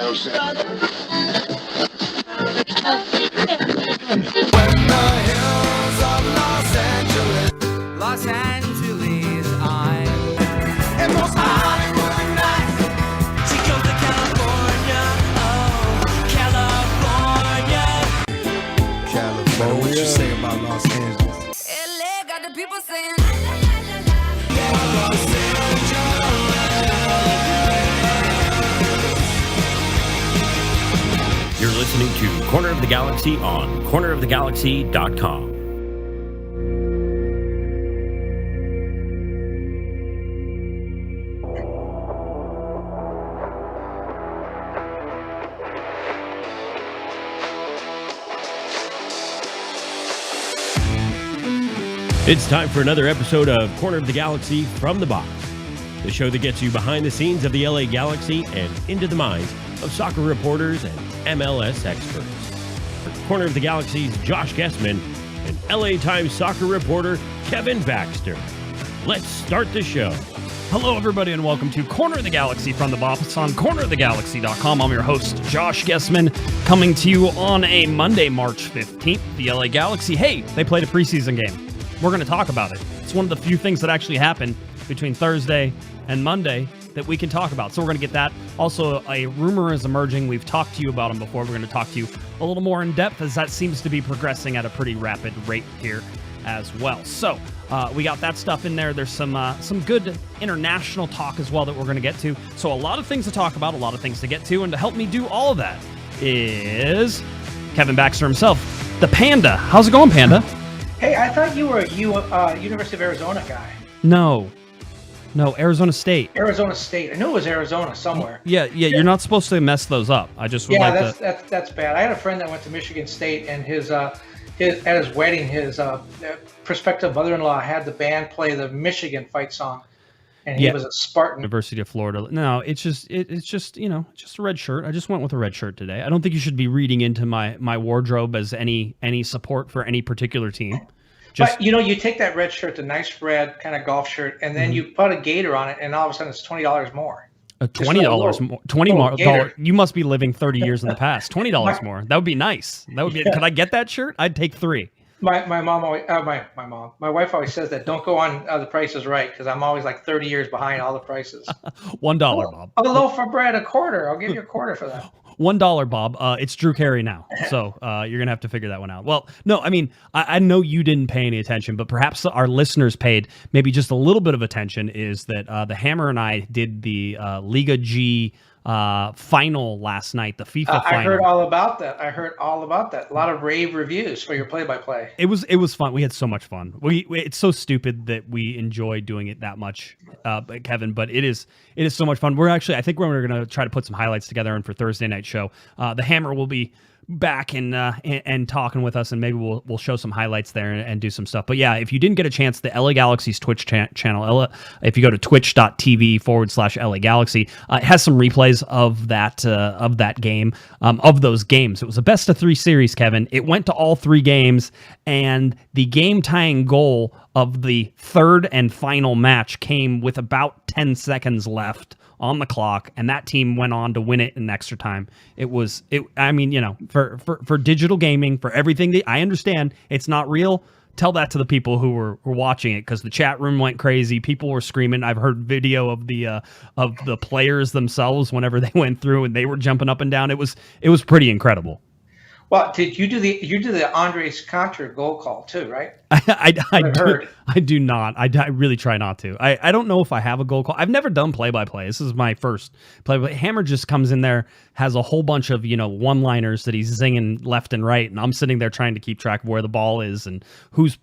hills of Los Angeles, I'm in most Hollywood nights. She goes to California, oh, California. What you say about Los Angeles? LA got the people saying, You're listening to Corner of the Galaxy on cornerofthegalaxy.com. It's time for another episode of Corner of the Galaxy from the Box, the show that gets you behind the scenes of the LA Galaxy and into the minds of soccer reporters and MLS experts. Corner of the Galaxy's Josh Guesman and LA Times soccer reporter Kevin Baxter. Let's start the show. Hello, everybody, and welcome to Corner of the Galaxy from the Box on cornerofthegalaxy.com. I'm your host, Josh Guesman, coming to you on a Monday, March 15th. The LA Galaxy, hey, they played a preseason game. We're going to talk about it. It's one of the few things that actually happened between Thursday and Monday that we can talk about. So we're going to get that. Also, a rumor is emerging. We've talked to you about them before. We're going to talk to you a little more in depth as that seems to be progressing at a pretty rapid rate here as well. So we got that stuff in there. There's some good international talk as well that we're going to get to. So a lot of things to talk about, a lot of things to get to. And to help me do all of that is Kevin Baxter himself, the Panda. How's it going, Panda? Hey, I thought you were a University of Arizona guy. No, Arizona State. Arizona State. I knew it was Arizona somewhere. Yeah. You're not supposed to mess those up. I just would like to. That's bad. I had a friend that went to Michigan State, and his at his wedding, his prospective mother-in-law had the band play the Michigan fight song, and he was a Spartan. University of Florida. No, it's just just a red shirt. I just went with a red shirt today. I don't think you should be reading into my wardrobe as any support for any particular team. But you take that red shirt, the nice red kind of golf shirt, and then you put a gator on it, and all of a sudden it's $20 more. $20 more. $20 You must be living 30 years in the past. $20 more. That would be nice. That would be. Could I get that shirt? I'd take 3. My mom always, my wife always says that don't go on The Price is Right, because I'm always like 30 years behind all the prices. $1, Bob. A loaf of bread, a quarter. I'll give you a quarter for that. $1, Bob. It's Drew Carey now, so you're gonna have to figure that one out. Well, no, I mean, I know you didn't pay any attention, but perhaps our listeners paid maybe just a little bit of attention. Is that the Hammer and I did the Liga G final last night, the FIFA final. I heard all about that. A lot of rave reviews for your play-by-play. It was fun. We had so much fun. It's so stupid that we enjoy doing it that much, Kevin, but it is so much fun. I think we're going to try to put some highlights together, and for Thursday night show, the Hammer will be back and talking with us, and maybe we'll show some highlights there and do some stuff. But yeah, if you didn't get a chance, the LA Galaxy's Twitch channel, if you go to twitch.tv/LA Galaxy, it has some replays of that game, of those games. It was a best of 3 series, Kevin. It went to all 3 games, and the game tying goal of the third and final match came with about 10 seconds left on the clock, and that team went on to win it in extra time. For digital gaming, for everything that I understand, it's not real. Tell that to the people who were watching it, because the chat room went crazy. People were screaming. I've heard video of the players themselves whenever they went through, and they were jumping up and down. It was pretty incredible. Well, did you do the Andres Contra goal call too, right? I do not. I really try not to. I don't know if I have a goal call. I've never done play-by-play. This is my first play-by-play. Hammer just comes in there, has a whole bunch of one-liners that he's zinging left and right, and I'm sitting there trying to keep track of where the ball is and who's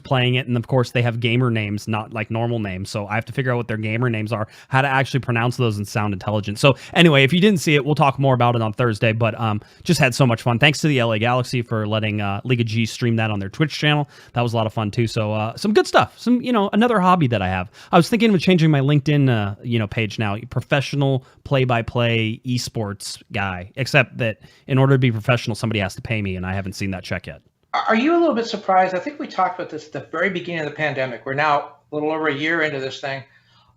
playing it. And of course, they have gamer names, not like normal names. So I have to figure out what their gamer names are, how to actually pronounce those and sound intelligent. So anyway, if you didn't see it, we'll talk more about it on Thursday. But just had so much fun. Thanks to the LA Galaxy for letting Liga G stream that on their Twitch channel. That was a lot of fun too. So some good stuff. Some another hobby that I have. I was thinking of changing my LinkedIn page now. Professional play-by-play esports guy. Except that in order to be professional, somebody has to pay me, and I haven't seen that check yet. Are you a little bit surprised? I think we talked about this at the very beginning of the pandemic. We're now a little over a year into this thing.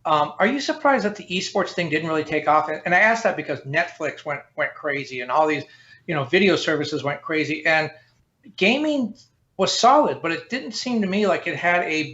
Are you surprised that the esports thing didn't really take off? And I asked that because Netflix went crazy, and all these, video services went crazy, and gaming was solid, but it didn't seem to me like it had a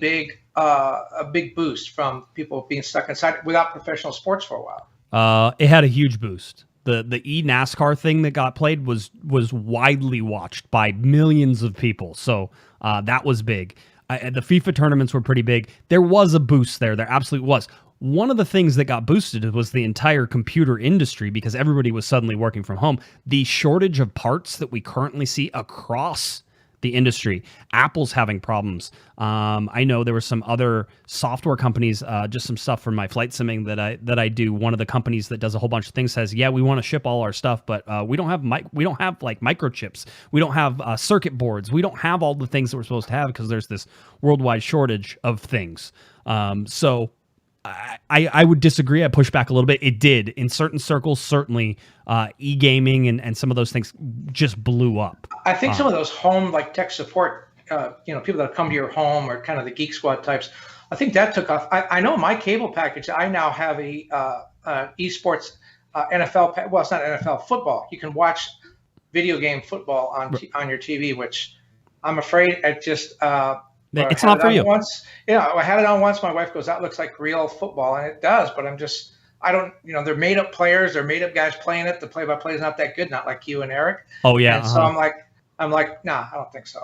big boost from people being stuck inside without professional sports for a while. It had a huge boost. The NASCAR thing that got played was widely watched by millions of people, so that was big. The FIFA tournaments were pretty big. There was a boost there. There absolutely was. One of the things that got boosted was the entire computer industry because everybody was suddenly working from home. The shortage of parts that we currently see across the industry. Apple's having problems. I know there were some other software companies, just some stuff from my flight simming that I do. One of the companies that does a whole bunch of things says, yeah, we want to ship all our stuff, but we don't have like microchips. We don't have circuit boards. We don't have all the things that we're supposed to have because there's this worldwide shortage of things. So I would disagree. I push back a little bit. It did in certain circles, certainly e-gaming and some of those things just blew up. I think some of those home like tech support, people that come to your home or kind of the Geek Squad types, I think that took off. I know my cable package, I now have a esports NFL. Well, it's not NFL football. You can watch video game football on your TV, which I'm afraid it just. It's not for you. Once, I had it on once. My wife goes, "That looks like real football," and it does. But I don't. They're made up players. They're made up guys playing it. The play-by-play is not that good. Not like you and Eric. Oh yeah. And so I'm like, nah, I don't think so.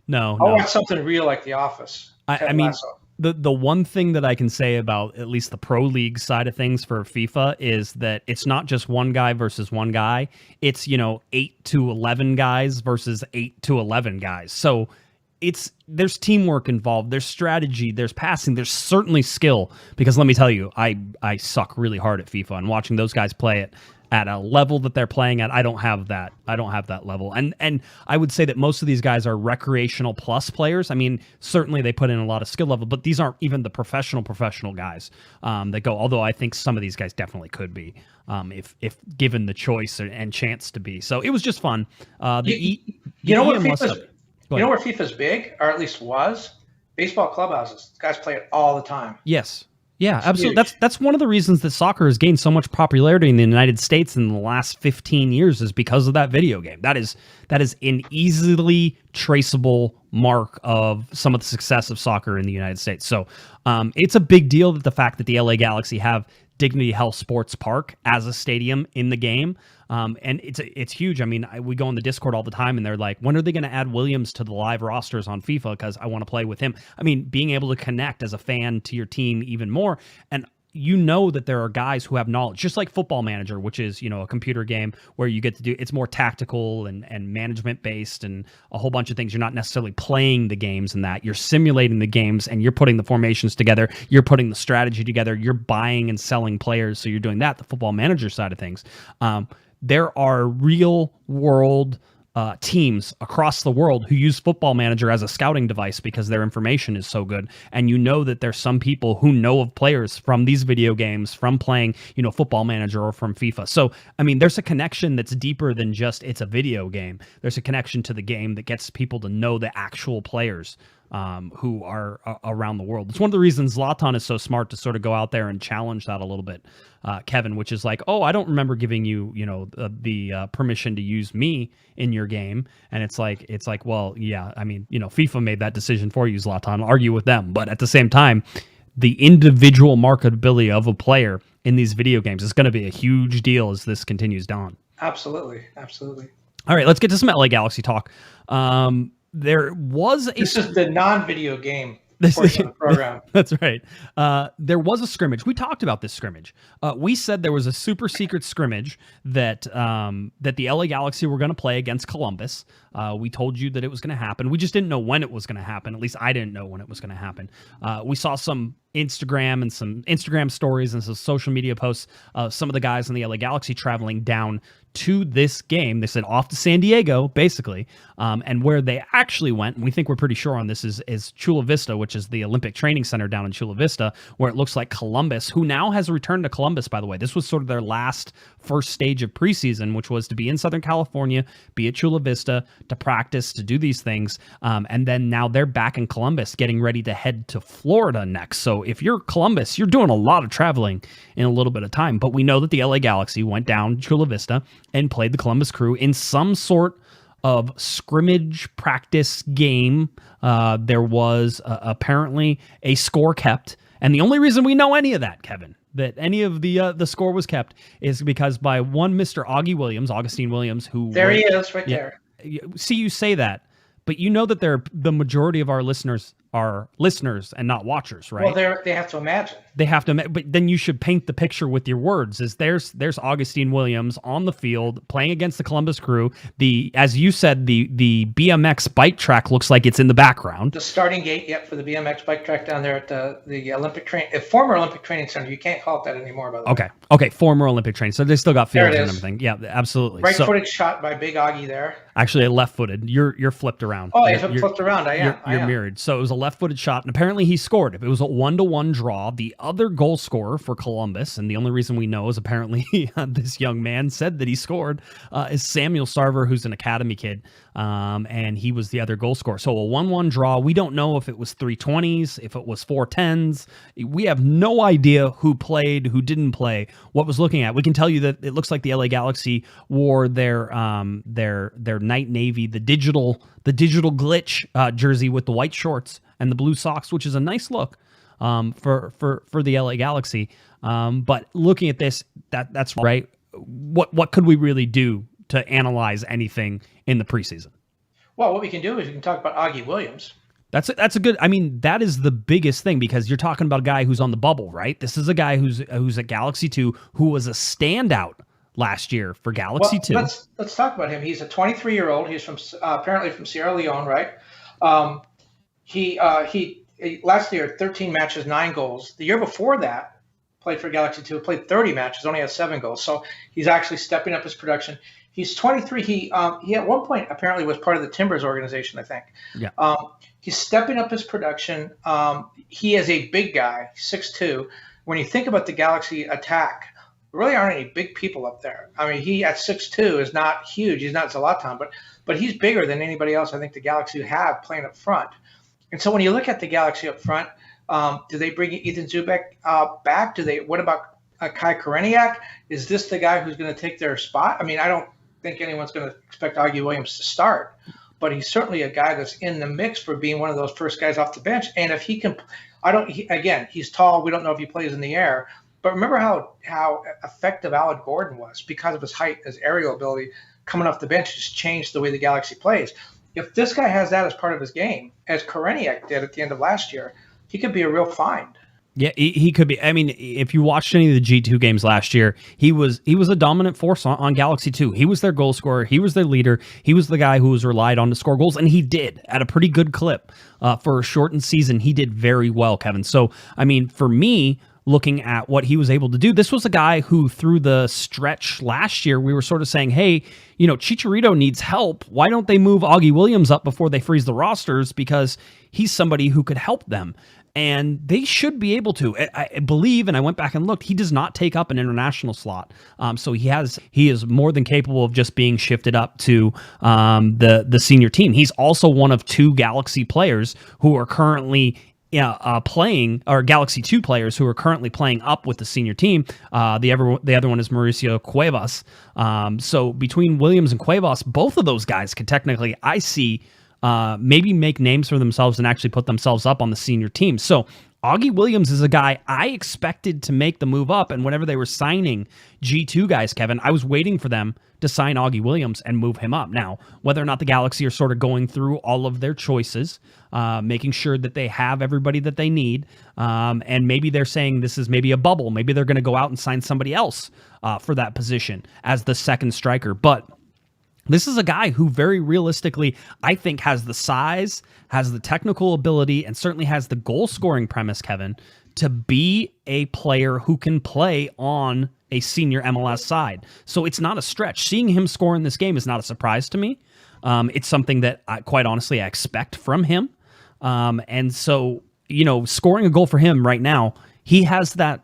No. I'll watch something real like The Office. I mean, the one thing that I can say about at least the pro league side of things for FIFA is that it's not just one guy versus one guy. It's 8 to 11 guys versus 8 to 11 guys. So. There's teamwork involved, there's strategy, there's passing, there's certainly skill, because let me tell you, I suck really hard at FIFA, and watching those guys play it at a level that they're playing at, I don't have that level. And I would say that most of these guys are recreational plus players. I mean, certainly they put in a lot of skill level, but these aren't even the professional guys that go, although I think some of these guys definitely could be if given the choice and chance to be. So it was just fun. You know where FIFA's big, or at least was? Baseball clubhouses. Guys play it all the time. Yes. Yeah, absolutely. That's one of the reasons that soccer has gained so much popularity in the United States in the last 15 years is because of that video game. That is an easily traceable mark of some of the success of soccer in the United States. So it's a big deal that the fact that the LA Galaxy have Dignity Health Sports Park as a stadium in the game. And it's huge. I mean, we go on the Discord all the time and they're like, when are they going to add Williams to the live rosters on FIFA? Because I want to play with him. I mean, being able to connect as a fan to your team even more. And that there are guys who have knowledge, just like Football Manager, which is, a computer game where you get to it's more tactical and management based and a whole bunch of things. You're not necessarily playing the games and that. You're simulating the games and you're putting the formations together. You're putting the strategy together. You're buying and selling players. So you're doing that, the Football Manager side of things. There are real world teams across the world who use Football Manager as a scouting device because their information is so good. And that there's some people who know of players from these video games, from playing, Football Manager or from FIFA. So, I mean, there's a connection that's deeper than just it's a video game. There's a connection to the game that gets people to know the actual players who are around the world. It's one of the reasons Zlatan is so smart to sort of go out there and challenge that a little bit, Kevin, which is like, oh, I don't remember giving you, the permission to use me in your game. And it's like, well, yeah, I mean, FIFA made that decision for you, Zlatan. Argue with them. But at the same time, the individual marketability of a player in these video games is going to be a huge deal as this continues on. Absolutely. All right, let's get to some LA Galaxy talk. There was This is the non-video game portion of the program. That's right. There was a scrimmage. We talked about this scrimmage. We said there was a super secret scrimmage that the LA Galaxy were going to play against Columbus. We told you that it was going to happen. We just didn't know when it was going to happen. At least I didn't know when it was going to happen. We saw some Instagram stories and some social media posts of some of the guys in the LA Galaxy traveling down to this game. They said off to San Diego, basically. And where they actually went, and we think we're pretty sure on this, is Chula Vista, which is the Olympic Training Center down in Chula Vista, where it looks like Columbus, who now has returned to Columbus, by the way. This was sort of their first stage of preseason, which was to be in Southern California, be at Chula Vista, to practice, to do these things. And then now they're back in Columbus, getting ready to head to Florida next. So if you're Columbus, you're doing a lot of traveling in a little bit of time. But we know that the LA Galaxy went down Chula Vista and played the Columbus Crew in some sort of scrimmage practice game. There was apparently a score kept. And the only reason we know any of that, Kevin, that any of the score was kept, is because by one Mr. Auggie Williams, Augustine Williams, who there he is right there. See, you say that, but you know that the majority of our listeners are listeners and not watchers, right? Well, they have to imagine. They have to, but then you should paint the picture with your words. There's Augustine Williams on the field playing against the Columbus Crew. As you said, the BMX bike track looks like it's in the background. The starting gate, for the BMX bike track down there at the Olympic former Olympic Training Center. You can't call it that anymore, by the way. Okay, former Olympic training. So they still got fields and everything. Yeah, absolutely. Right-footed shot by Big Auggie there. Actually, left-footed. You're flipped around. Oh, you're flipped around. I am. You're mirrored. So it was a left-footed shot, and apparently he scored. It was a 1-1 draw. The other goal scorer for Columbus, and the only reason we know is apparently this young man said that he scored, is Samuel Sarver, who's an academy kid, and he was the other goal scorer. So a 1-1 draw. We don't know if it was 320s, if it was 410s. We have no idea who played, who didn't play, what was looking at. We can tell you that it looks like the LA Galaxy wore their night navy, the digital glitch jersey with the white shorts and the blue socks, which is a nice look for the LA Galaxy. But looking at this, that's right. What could we really do to analyze anything in the preseason? Well, what we can do is we can talk about Auggie Williams. That's a good. I mean, that is the biggest thing, because you're talking about a guy who's on the bubble, right? This is a guy who's at Galaxy 2, who was a standout last year for Galaxy 2. Let's talk about him. He's a 23-year-old. He's from apparently from Sierra Leone, right? He last year 13 matches, 9 goals. The year before that, played for Galaxy 2, played 30 matches, only has 7 goals. So he's actually stepping up his production. He's 23. He at one point apparently was part of the Timbers organization, I think. Yeah. He's stepping up his production. He is a big guy, 6'2". When you think about the Galaxy attack, there really aren't any big people up there. I mean, he at 6'2" is not huge. He's not Zlatan, but he's bigger than anybody else I think the Galaxy have playing up front. And so when you look at the Galaxy up front, do they bring Ethan Zubek back? What about Kai Koreniak? Is this the guy who's going to take their spot? I mean, I don't think anyone's going to expect Auggie Williams to start, but he's certainly a guy that's in the mix for being one of those first guys off the bench. And if he can, he's tall. We don't know if he plays in the air, but remember how effective Alec Gordon was because of his height, his aerial ability coming off the bench just changed the way the Galaxy plays. If this guy has that as part of his game, as Koreniak did at the end of last year, he could be a real find. Yeah, he could be. I mean, if you watched any of the G2 games last year, he was a dominant force on Galaxy 2. He was their goal scorer. He was their leader. He was the guy who was relied on to score goals, and he did at a pretty good clip for a shortened season. He did very well, Kevin. So, I mean, for me, looking at what he was able to do, this was a guy who, through the stretch last year, we were sort of saying, hey, Chicharito needs help. Why don't they move Auggie Williams up before they freeze the rosters? Because he's somebody who could help them. And they should be able to. I believe, and I went back and looked, he does not take up an international slot. So he is more than capable of just being shifted up to the senior team. He's also one of 2 Galaxy players who are currently playing, or Galaxy 2 players who are currently playing up with the senior team. The other one is Mauricio Cuevas. So between Williams and Cuevas, both of those guys could technically, I see, maybe make names for themselves and actually put themselves up on the senior team. So Auggie Williams is a guy I expected to make the move up, and whenever they were signing G2 guys, Kevin, I was waiting for them to sign Auggie Williams and move him up. Now, whether or not the Galaxy are sort of going through all of their choices, making sure that they have everybody that they need, and maybe they're saying this is maybe a bubble. Maybe they're going to go out and sign somebody else for that position as the second striker. But this is a guy who very realistically, I think, has the size, has the technical ability, and certainly has the goal-scoring premise, Kevin, to be a player who can play on a senior MLS side. So it's not a stretch. Seeing him score in this game is not a surprise to me. It's something that, quite honestly, I expect from him. And so, scoring a goal for him right now, he has that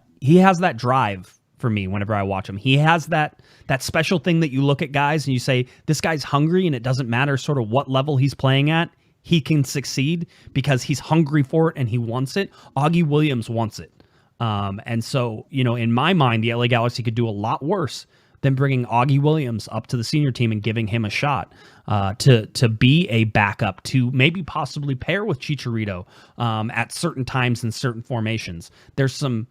drive for me whenever I watch him. He has that special thing that you look at guys and you say, this guy's hungry, and it doesn't matter sort of what level he's playing at. he can succeed because he's hungry for it and he wants it. Auggie Williams wants it. And so, in my mind, the LA Galaxy could do a lot worse than bringing Auggie Williams up to the senior team and giving him a shot to be a backup, to maybe possibly pair with Chicharito at certain times in certain formations. There's some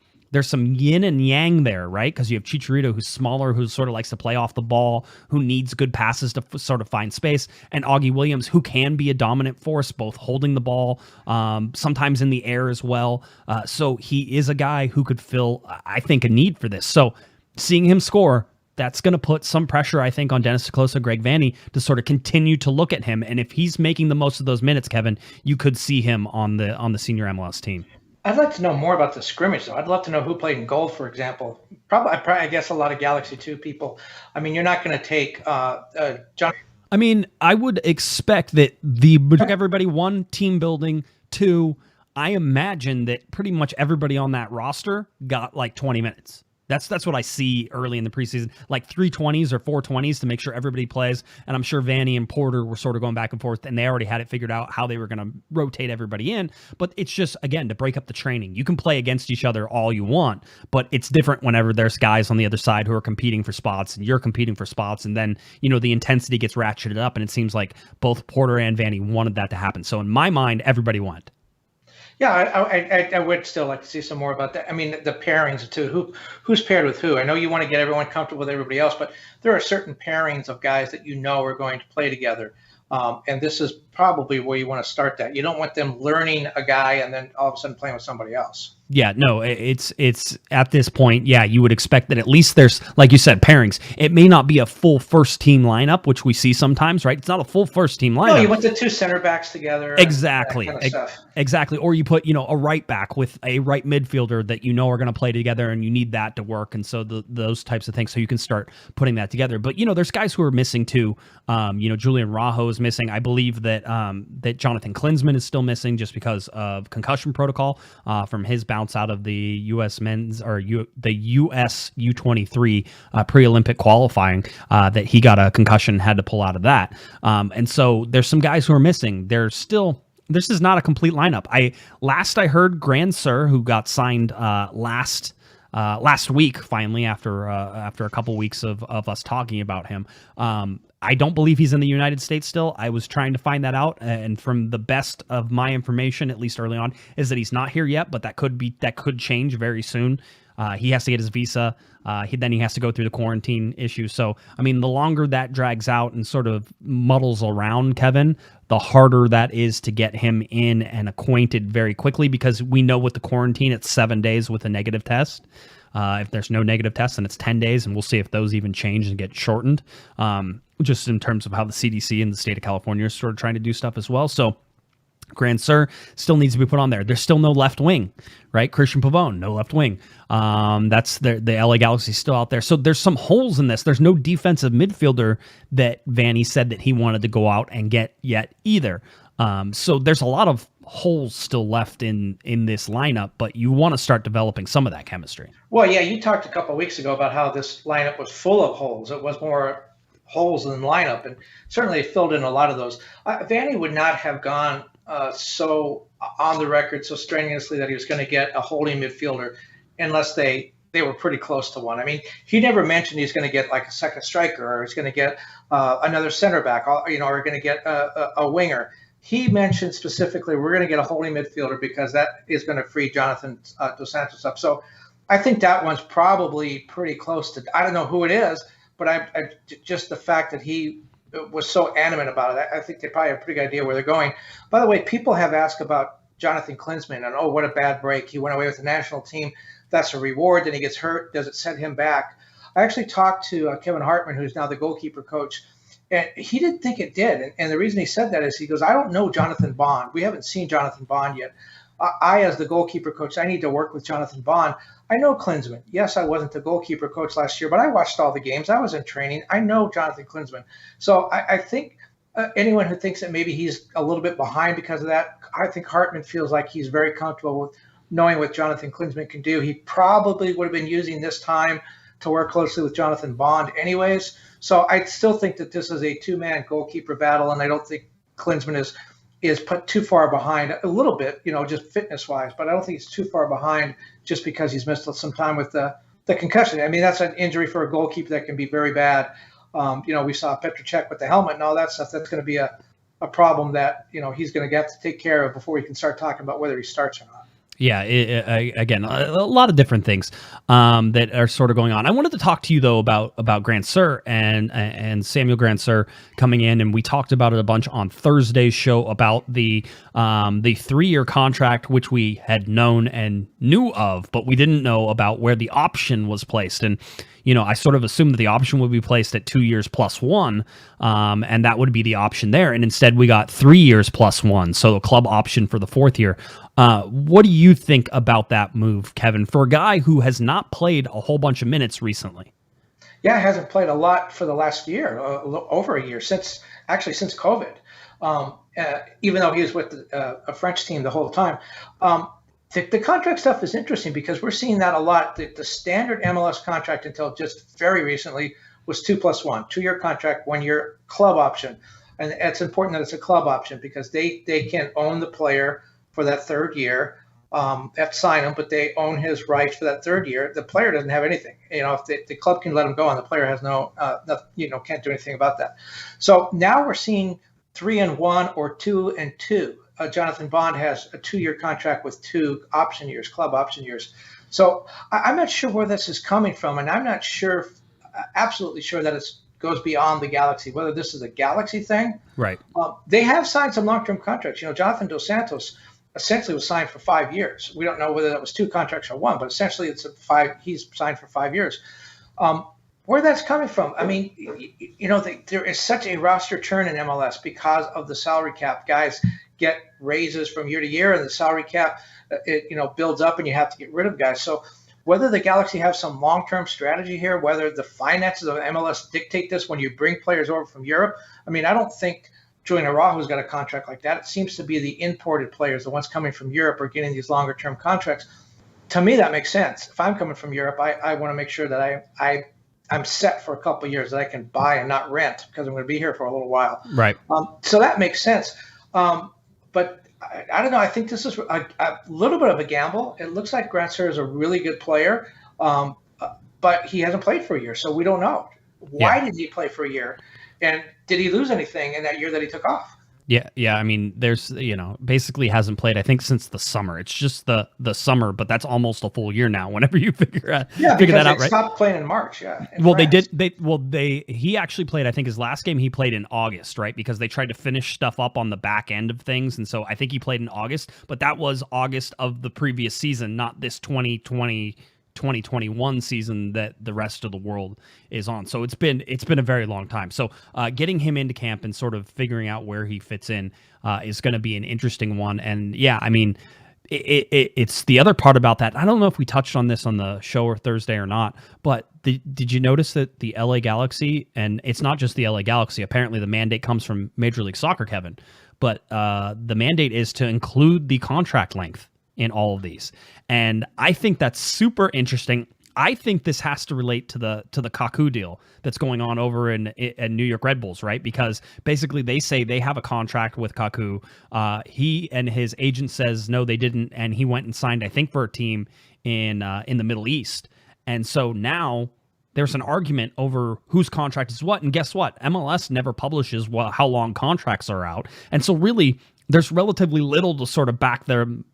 yin and yang there, right? Because you have Chicharito, who's smaller, who sort of likes to play off the ball, who needs good passes to sort of find space, and Auggie Williams, who can be a dominant force, both holding the ball, sometimes in the air as well. So he is a guy who could fill, I think, a need for this. So seeing him score, that's going to put some pressure, I think, on Dennis Ciclosa, Greg Vanney to sort of continue to look at him. And if he's making the most of those minutes, Kevin, you could see him on the senior MLS team. I'd like to know more about the scrimmage, though. I'd love to know who played in goal, for example. Probably, I guess a lot of Galaxy 2 people. I mean, you're not going to take John. I mean, I would expect that everybody, one, team building, two, I imagine that pretty much everybody on that roster got like 20 minutes. That's what I see early in the preseason, like 320s or 420s to make sure everybody plays. And I'm sure Vanney and Porter were sort of going back and forth, and they already had it figured out how they were going to rotate everybody in. But it's just, again, to break up the training. You can play against each other all you want, but it's different whenever there's guys on the other side who are competing for spots and you're competing for spots. And then, the intensity gets ratcheted up, and it seems like both Porter and Vanney wanted that to happen. So in my mind, everybody went. Yeah, I would still like to see some more about that. I mean, the pairings too. Who's paired with who? I know you want to get everyone comfortable with everybody else, but there are certain pairings of guys that are going to play together. And this is probably where you want to start that. You don't want them learning a guy and then all of a sudden playing with somebody else. Yeah, no, it's at this point, yeah, you would expect that at least there's, like you said, pairings. It may not be a full first team lineup, which we see sometimes, right? It's not a full first team lineup. No, you want the two center backs together. Exactly. And that kind of stuff. Exactly. Or you put, a right back with a right midfielder that are going to play together, and you need that to work. And so those types of things, so you can start putting that together. But, there's guys who are missing too. Julian Rajo is missing. I believe that that Jonathan Klinsmann is still missing just because of concussion protocol from his bounce out of the U.S. men's or the U.S. U23 pre-Olympic qualifying that he got a concussion, had to pull out of that. And so there's some guys who are missing. This is not a complete lineup. I heard Grand Sir, who got signed last week, finally, after a couple weeks of us talking about him. I don't believe he's in the United States still. I was trying to find that out, and from the best of my information, at least early on, is that he's not here yet, but that could change very soon. He has to get his visa. Then he has to go through the quarantine issue. So, I mean, the longer that drags out and sort of muddles around, Kevin, the harder that is to get him in and acquainted very quickly, because we know with the quarantine, it's 7 days with a negative test. If there's no negative test, then it's 10 days, and we'll see if those even change and get shortened, just in terms of how the CDC and the state of California is sort of trying to do stuff as well. So Grand Sir still needs to be put on there. There's still no left wing, right? Cristian Pavon, no left wing. That's the LA Galaxy still out there. So there's some holes in this. There's no defensive midfielder that Vanney said that he wanted to go out and get yet either. So there's a lot of holes still left in this lineup, but you want to start developing some of that chemistry. Well, yeah, you talked a couple of weeks ago about how this lineup was full of holes. It was more holes in the lineup, and certainly it filled in a lot of those. Vanney would not have gone so on the record so strenuously that he was going to get a holding midfielder unless they were pretty close to one. I mean, he never mentioned he's going to get like a second striker, or he's going to get another center back, or going to get a winger. He mentioned specifically, we're going to get a holding midfielder because that is going to free Jonathan Dos Santos up. So I think that one's probably pretty close to, I don't know who it is, but I just the fact that he was so adamant about it, I think they probably have a pretty good idea where they're going. By the way, people have asked about Jonathan Klinsmann and, what a bad break. He went away with the national team. That's a reward. Then he gets hurt. Does it set him back? I actually talked to Kevin Hartman, who's now the goalkeeper coach, and he didn't think it did. And the reason he said that is he goes, I don't know Jonathan Bond. We haven't seen Jonathan Bond yet. I, as the goalkeeper coach, I need to work with Jonathan Bond. I know Klinsmann. Yes, I wasn't the goalkeeper coach last year, but I watched all the games. I was in training. I know Jonathan Klinsmann. So I think anyone who thinks that maybe he's a little bit behind because of that, I think Hartman feels like he's very comfortable with knowing what Jonathan Klinsmann can do. He probably would have been using this time to work closely with Jonathan Bond anyways. So I still think that this is a two-man goalkeeper battle, and I don't think Klinsmann is is put too far behind a little bit, just fitness wise, but I don't think he's too far behind just because he's missed some time with the concussion. I mean, that's an injury for a goalkeeper that can be very bad. We saw Petrocek with the helmet and all that stuff. That's going to be a problem that, he's going to have to take care of before he can start talking about whether he starts or not. Yeah, again, a lot of different things that are sort of going on. I wanted to talk to you though about Grand Sur and Samuel Grand Sur coming in, and we talked about it a bunch on Thursday's show about the 3-year contract, which we had known and knew of, but we didn't know about where the option was placed. And I sort of assumed that the option would be placed at 2 years plus 1, and that would be the option there. And instead, we got 3 years plus 1, so a club option for the 4th year. What do you think about that move, Kevin, for a guy who has not played a whole bunch of minutes recently? Yeah, hasn't played a lot for the last year, over a year, since COVID, even though he was with a French team the whole time. The contract stuff is interesting because we're seeing that a lot. The standard MLS contract until just very recently was 2 plus 1, 2-year contract, 1-year club option. And it's important that it's a club option because they can own the player for that 3rd year. Have to sign him, but they own his rights for that 3rd year. The player doesn't have anything. If the club can let him go and the player has can't do anything about that. So now we're seeing 3 and 1 or 2 and 2. Jonathan Bond has a 2-year contract with 2 option years, club option years. So I'm not sure where this is coming from, and I'm not absolutely sure that it goes beyond the Galaxy, whether this is a Galaxy thing. Right. They have signed some long-term contracts. Jonathan Dos Santos essentially was signed for 5 years. We don't know whether that was 2 contracts or 1, but essentially it's he's signed for 5 years. Where that's coming from, I mean, there is such a roster churn in MLS because of the salary cap. Guys get raises from year to year, and the salary cap, builds up, and you have to get rid of guys. So whether the Galaxy have some long-term strategy here, whether the finances of MLS dictate this when you bring players over from Europe, I mean, I don't think Julian Araujo's got a contract like that. It seems to be the imported players, the ones coming from Europe, are getting these longer-term contracts. To me, that makes sense. If I'm coming from Europe, I want to make sure that I'm set for a couple of years, that I can buy and not rent because I'm going to be here for a little while. Right. So that makes sense. But I don't know. I think this is a little bit of a gamble. It looks like Grand Sur is a really good player, but he hasn't played for a year, so we don't know. Why did he play for a year? And did he lose anything in that year that he took off? Yeah. I mean, there's, basically hasn't played, I think, since the summer. It's just the summer, but that's almost a full year now. Whenever you figure that out, right? Stopped playing in March. Yeah. Well, he actually played, I think his last game he played in August, right? Because they tried to finish stuff up on the back end of things. And so I think he played in August, but that was August of the previous season, not this 2021 season that the rest of the world is on. So it's been a very long time. So getting him into camp and sort of figuring out where he fits in is going to be an interesting one. And yeah, I mean, it's the other part about that. I don't know if we touched on this on the show or Thursday or not, but did you notice that the LA Galaxy, and it's not just the LA Galaxy, apparently the mandate comes from Major League Soccer, Kevin, but the mandate is to include the contract length in all of these. And I think that's super interesting. I think this has to relate to the Kaku deal that's going on over in New York Red Bulls, right? Because basically they say they have a contract with Kaku. He and his agent says no, they didn't, and he went and signed, I think, for a team in the Middle East. And so now there's an argument over whose contract is what. And guess what? MLS never publishes how long contracts are out, and so really there's relatively little to sort of back them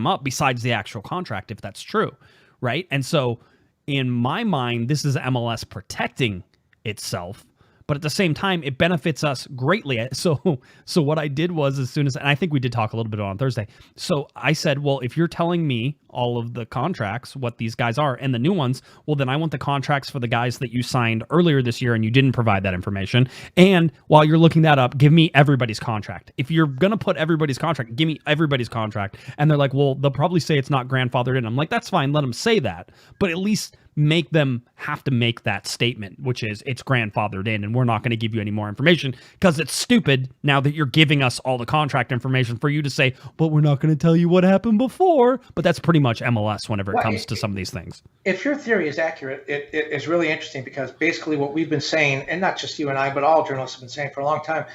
up besides the actual contract, if that's true, right? And so in my mind, this is MLS protecting itself, but at the same time, it benefits us greatly. So what I did was, as soon as, and I think we did talk a little bit on Thursday, so I said, well, if you're telling me all of the contracts, what these guys are, and the new ones, well, then I want the contracts for the guys that you signed earlier this year and you didn't provide that information. And while you're looking that up, give me everybody's contract. If you're going to put everybody's contract, give me everybody's contract. And they're like, well, they'll probably say it's not grandfathered in. I'm like, that's fine. Let them say that. But at least make them have to make that statement, which is it's grandfathered in and we're not going to give you any more information, because it's stupid now that you're giving us all the contract information for you to say, but we're not going to tell you what happened before. But that's pretty much MLS whenever it comes to some of these things. If your theory is accurate, it is really interesting, because basically what we've been saying, and not just you and I, but all journalists have been saying for a long time,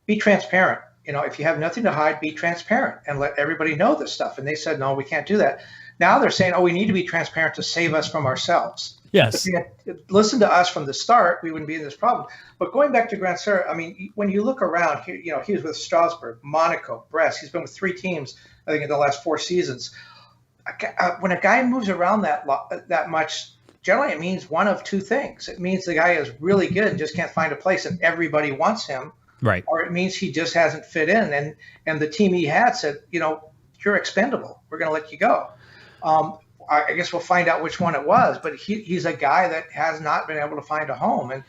be transparent. if you have nothing to hide, be transparent and let everybody know this stuff. And they said, no, we can't do that. Now they're saying, oh, we need to be transparent to save us from ourselves. Yes. If you had listened to us from the start, we wouldn't be in this problem. But going back to Grandsir, I mean, when you look around, he was with Strasbourg, Monaco, Brest. He's been with 3 teams, I think, in the last 4 seasons. When a guy moves around that much, generally it means one of 2 things. It means the guy is really good and just can't find a place and everybody wants him. Right. Or it means he just hasn't fit in. And the team he had said, you're expendable. We're going to let you go. I guess we'll find out which one it was, but he's a guy that has not been able to find a home. And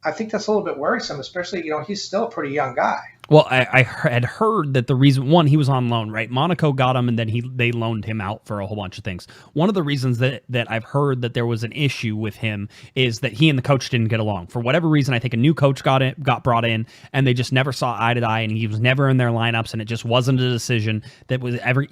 I think that's a little bit worrisome, especially, he's still a pretty young guy. Well, I had heard that the reason, one, he was on loan, right? Monaco got him, and then they loaned him out for a whole bunch of things. One of the reasons that I've heard that there was an issue with him is that he and the coach didn't get along. For whatever reason, I think a new coach got brought in, and they just never saw eye to eye, and he was never in their lineups, and it just wasn't a decision that was ever.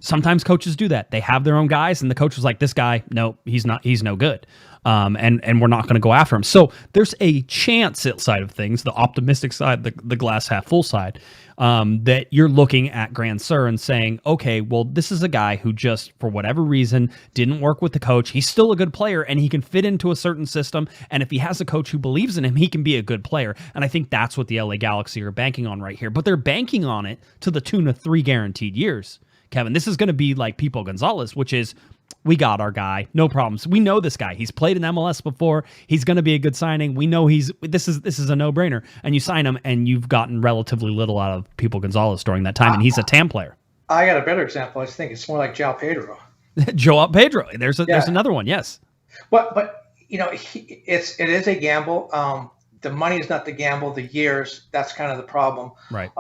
Sometimes coaches do that. They have their own guys, and the coach was like, "This guy, no, he's no good." And we're not going to go after him. So there's a chance side of things, the optimistic side, the glass half full side, that you're looking at Grandsir and saying, okay, well, this is a guy who just, for whatever reason, didn't work with the coach. He's still a good player, and he can fit into a certain system. And if he has a coach who believes in him, he can be a good player. And I think that's what the LA Galaxy are banking on right here. But they're banking on it to the tune of 3 guaranteed years. Kevin, this is going to be like Pipo Gonzalez, which is, we got our guy, no problems. We know this guy. He's played in MLS before. He's going to be a good signing. We know this is a no-brainer. And you sign him, and you've gotten relatively little out of Pipo Gonzalez during that time, and he's a TAM player. I got a better example. I think it's more like João Pedro. João Pedro. There's another one. Yes. But it is a gamble. The money is not the gamble. The years, that's kind of the problem. Right.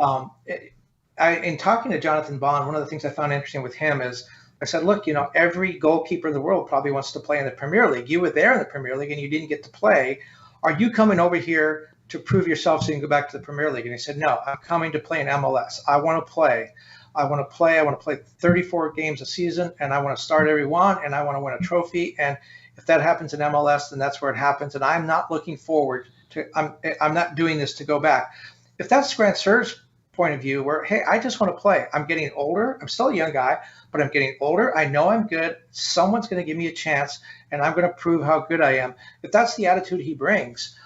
In talking to Jonathan Bond, one of the things I found interesting with him is I said, look, every goalkeeper in the world probably wants to play in the Premier League. You were there in the Premier League and you didn't get to play. Are you coming over here to prove yourself so you can go back to the Premier League? And he said, no, I'm coming to play in MLS. I want to play. I want to play 34 games a season, and I want to start every one, and I want to win a trophy. And if that happens in MLS, then that's where it happens. And I'm not looking forward to I'm not doing this to go back. If that's Grandsir's point of view, where, hey, I just want to play. I'm getting older. I'm still a young guy, but I'm getting older. I know I'm good. Someone's going to give me a chance, and I'm going to prove how good I am. If that's the attitude he brings,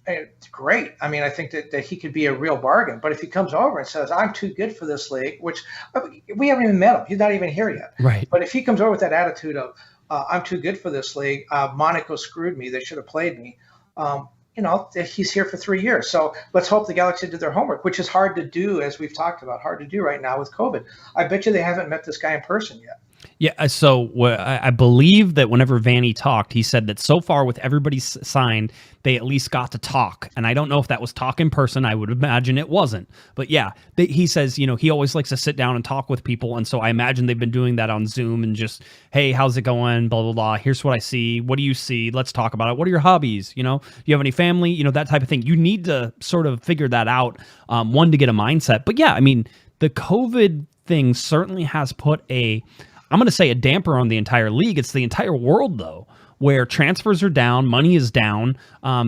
it's great. I mean, I think that he could be a real bargain. But if he comes over and says, I'm too good for this league, which we haven't even met him. He's not even here yet. Right. But if he comes over with that attitude of, I'm too good for this league, Monaco screwed me, they should have played me, he's here for 3 years. So let's hope the Galaxy did their homework, which is hard to do, as we've talked about, hard to do right now with COVID. I bet you they haven't met this guy in person yet. Yeah, so I believe that whenever Vanney talked, he said that so far with everybody signed, they at least got to talk. And I don't know if that was talk in person. I would imagine it wasn't. But yeah, he says, he always likes to sit down and talk with people. And so I imagine they've been doing that on Zoom and just, hey, how's it going? Blah, blah, blah. Here's what I see. What do you see? Let's talk about it. What are your hobbies? Do you have any family? That type of thing. You need to sort of figure that out, one, to get a mindset. But yeah, I mean, the COVID thing certainly has put I'm going to say a damper on the entire league. It's the entire world, though, where transfers are down, money is down.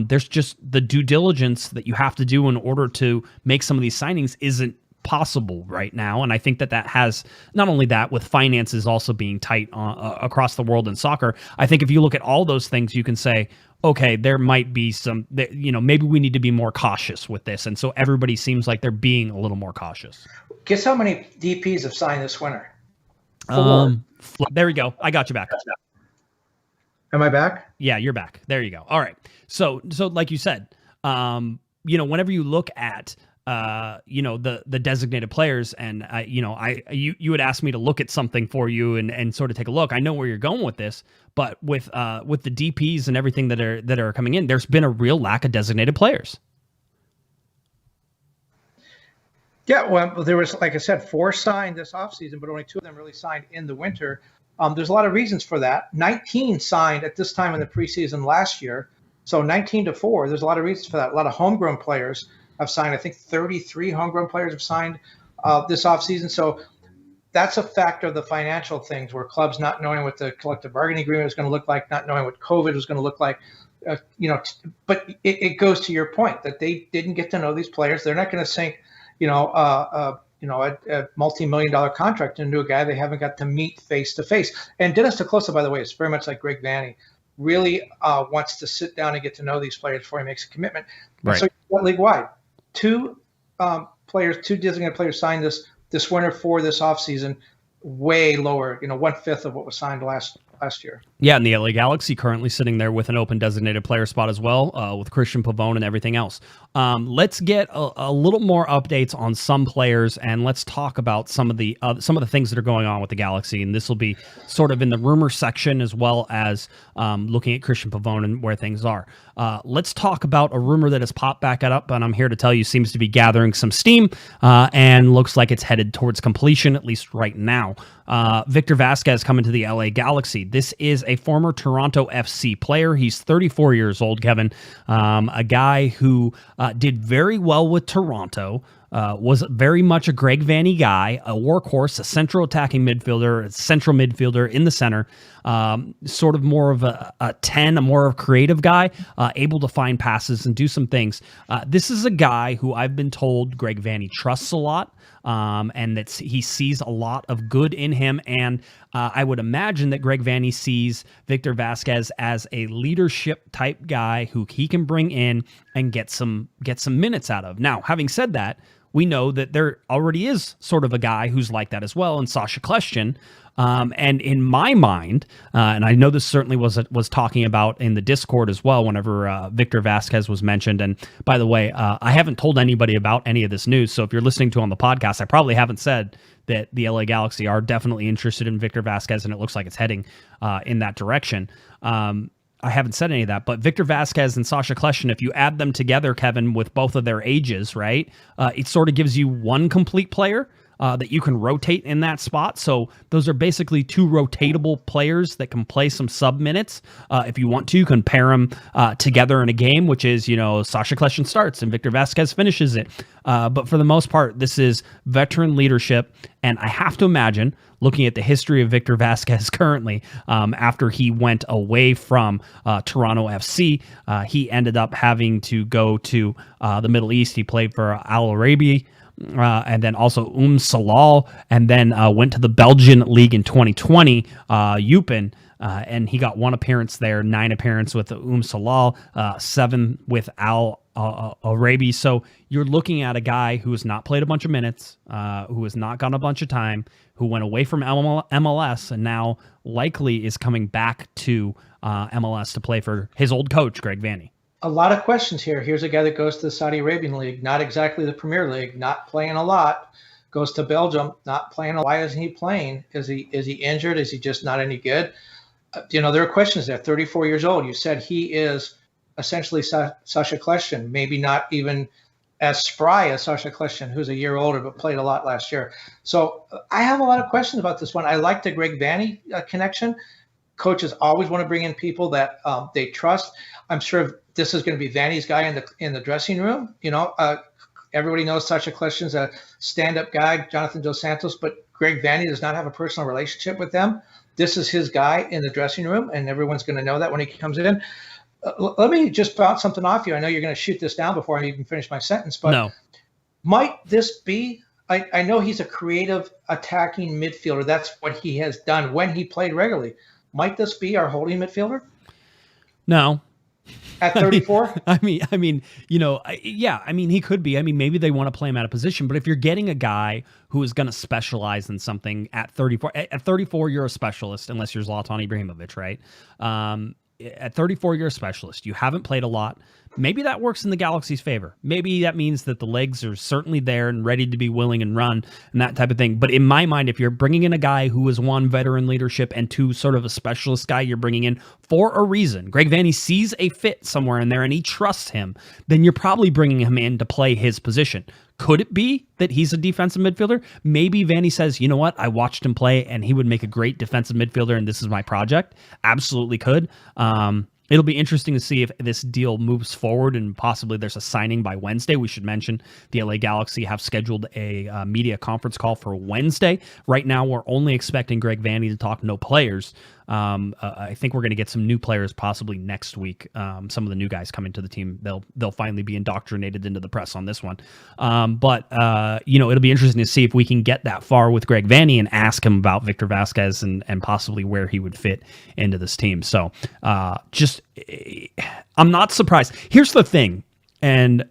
There's just the due diligence that you have to do in order to make some of these signings isn't possible right now. And I think that has not only that, with finances also being tight across the world in soccer. I think if you look at all those things, you can say, okay, there might be some, maybe we need to be more cautious with this. And so everybody seems like they're being a little more cautious. Guess how many DPs have signed this winter? There we go. I got you back. Am I back? Yeah, you're back. There you go. All right. So like you said, whenever you look at the designated players, and you had asked me to look at something for you and sort of take a look. I know where you're going with this, but with the DPs and everything that are coming in, there's been a real lack of designated players. Yeah, well, there was, like I said, 4 signed this offseason, but only 2 of them really signed in the winter. There's a lot of reasons for that. 19 signed at this time in the preseason last year. So 19-4, there's a lot of reasons for that. A lot of homegrown players have signed. I think 33 homegrown players have signed this offseason. So that's a factor of the financial things, where clubs not knowing what the collective bargaining agreement was going to look like, not knowing what COVID was going to look like. But it goes to your point that they didn't get to know these players. They're not going to sink a multi-million-dollar contract into a guy they haven't got to meet face to face. And Dennis DeClosa, by the way, is very much like Greg Vanney, really wants to sit down and get to know these players before he makes a commitment. Right. So league-wide, two designated players signed this winter for this offseason, way lower, 1/5 of what was signed last year. Yeah, and the LA Galaxy currently sitting there with an open designated player spot as well, with Cristian Pavon and everything else. Let's get a little more updates on some players, and let's talk about some of the things that are going on with the Galaxy. And this will be sort of in the rumor section as well as looking at Cristian Pavon and where things are. Let's talk about a rumor that has popped back up, and I'm here to tell you seems to be gathering some steam and looks like it's headed towards completion, at least right now. Victor Vázquez coming to the LA Galaxy. This is a former Toronto FC player. He's 34 years old, Kevin. A guy who did very well with Toronto. Was very much a Greg Vanney guy, a workhorse, a central attacking midfielder, a central midfielder in the center, sort of more of a 10, a more of a creative guy, able to find passes and do some things. This is a guy who I've been told Greg Vanney trusts a lot, and that he sees a lot of good in him. And I would imagine that Greg Vanney sees Victor Vázquez as a leadership type guy who he can bring in and get some minutes out of. Now, having said that, we know that there already is sort of a guy who's like that as well, in Sacha Kljestan. And in my mind, and I know this certainly was talking about in the Discord as well whenever Victor Vázquez was mentioned. And by the way, I haven't told anybody about any of this news. So if you're listening to on the podcast, I probably haven't said that the LA Galaxy are definitely interested in Victor Vázquez, and it looks like it's heading in that direction. I haven't said any of that, but Victor Vázquez and Sacha Kljestan, if you add them together, Kevin, with both of their ages, right, it sort of gives you one complete player that you can rotate in that spot. So those are basically two rotatable players that can play some sub minutes. If you want to, you can pair them together in a game, which is, Sacha Kljestan starts and Victor Vázquez finishes it. But for the most part, this is veteran leadership. And I have to imagine, looking at the history of Victor Vázquez currently, after he went away from Toronto FC, he ended up having to go to the Middle East. He played for Al Arabi, and then also Salal, and then went to the Belgian league in 2020, Eupen, and he got 1 appearance there, 9 appearances with Salal, 7 with Al Arabi. So you're looking at a guy who has not played a bunch of minutes, who has not gotten a bunch of time, who went away from MLS and now likely is coming back to MLS to play for his old coach, Greg Vanney. A lot of questions here. Here's a guy that goes to the Saudi Arabian League, not exactly the Premier League, not playing a lot. Goes to Belgium, not playing. Why isn't he playing? Is he injured? Is he just not any good? There are questions there. 34 years old. You said he is essentially Sacha Kljestan, maybe not even as spry as Sacha Kljestan, who's a year older but played a lot last year. So I have a lot of questions about this one. I like the Greg Vanney connection. Coaches always want to bring in people that they trust. I'm sure this is going to be Vanney's guy in the dressing room. Everybody knows Sacha Kljestan's a stand-up guy, Jonathan Dos Santos, but Greg Vanney does not have a personal relationship with them. This is his guy in the dressing room, and everyone's going to know that when he comes in. Let me just bounce something off you. I know you're going to shoot this down before I even finish my sentence, but No. Might this be – I know he's a creative attacking midfielder. That's what he has done when he played regularly. Might this be our holding midfielder No. at 34? Yeah, he could be. Maybe they want to play him out of position, but if you're getting a guy who is going to specialize in something at 34, you're a specialist, unless you're Zlatan Ibrahimovic, right? At 34, you're a specialist. You haven't played a lot. Maybe that works in the Galaxy's favor. Maybe that means that the legs are certainly there and ready to be willing and run and that type of thing. But in my mind, if you're bringing in a guy who is 1, veteran leadership, and 2, sort of a specialist guy, you're bringing in for a reason. Greg Vanney sees a fit somewhere in there and he trusts him. Then you're probably bringing him in to play his position. Could it be that he's a defensive midfielder? Maybe Vanney says, you know what? I watched him play and he would make a great defensive midfielder and this is my project. Absolutely could. It'll be interesting to see if this deal moves forward and possibly there's a signing by Wednesday. We should mention the LA Galaxy have scheduled a media conference call for Wednesday. Right now, we're only expecting Greg Vanney to talk, no players. I think we're going to get some new players possibly next week. Some of the new guys coming to the team, they'll finally be indoctrinated into the press on this one. But it'll be interesting to see if we can get that far with Greg Vanney and ask him about Victor Vázquez and possibly where he would fit into this team. So I'm not surprised. Here's the thing, and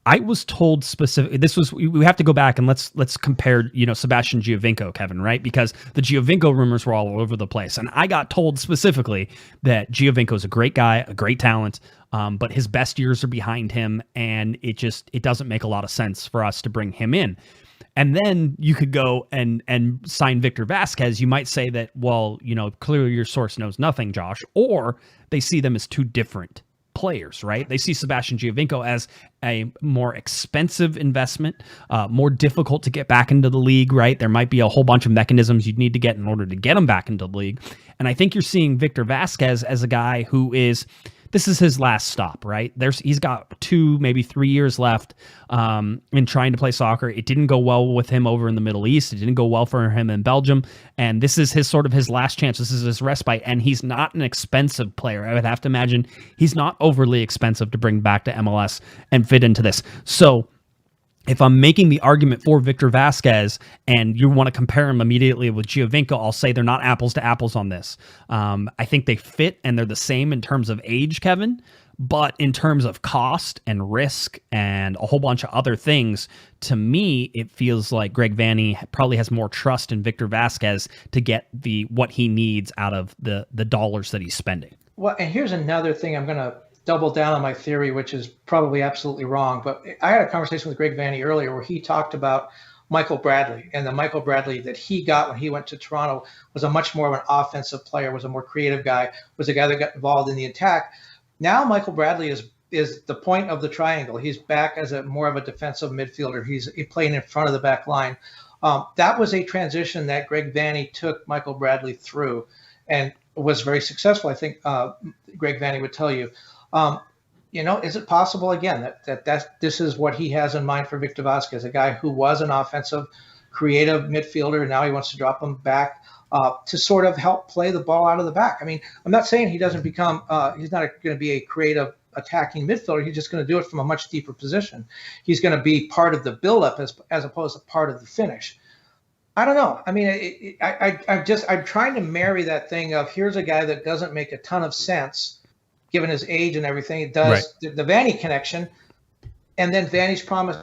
I was told specifically, we have to go back and let's compare, Sebastian Giovinco, Kevin, right? Because the Giovinco rumors were all over the place. And I got told specifically that Giovinco is a great guy, a great talent, but his best years are behind him. And it doesn't make a lot of sense for us to bring him in. And then you could go and sign Victor Vázquez. You might say that, well, clearly your source knows nothing, Josh, or they see them as two different players, right? They see Sebastian Giovinco as a more expensive investment, more difficult to get back into the league, right? There might be a whole bunch of mechanisms you'd need to get in order to get him back into the league. And I think you're seeing Victor Vázquez as a guy who this is his last stop, right? He's got 2, maybe 3 years left in trying to play soccer. It didn't go well with him over in the Middle East. It didn't go well for him in Belgium. And this is his last chance. This is his respite. And he's not an expensive player. I would have to imagine he's not overly expensive to bring back to MLS and fit into this. So if I'm making the argument for Victor Vázquez and you want to compare him immediately with Giovinco, I'll say they're not apples to apples on this. I think they fit and they're the same in terms of age, Kevin, but in terms of cost and risk and a whole bunch of other things, to me, it feels like Greg Vanney probably has more trust in Victor Vázquez to get what he needs out of the dollars that he's spending. Well, and here's another thing I'm going to double down on my theory, which is probably absolutely wrong. But I had a conversation with Greg Vanney earlier where he talked about Michael Bradley, and the Michael Bradley that he got when he went to Toronto was a much more of an offensive player, was a more creative guy, was a guy that got involved in the attack. Now Michael Bradley is the point of the triangle. He's back as more of a defensive midfielder. He's playing in front of the back line. That was a transition that Greg Vanney took Michael Bradley through and was very successful. I think Greg Vanney would tell you. Is it possible again that this is what he has in mind for Victor Vázquez, a guy who was an offensive, creative midfielder, and now he wants to drop him back to sort of help play the ball out of the back? I mean, I'm not saying he doesn't become, he's not going to be a creative attacking midfielder. He's just going to do it from a much deeper position. He's going to be part of the buildup as opposed to part of the finish. I don't know. I mean, I'm trying to marry that thing of here's a guy that doesn't make a ton of sense given his age and everything. It does right. The Vanney connection, and then Vanney's promise.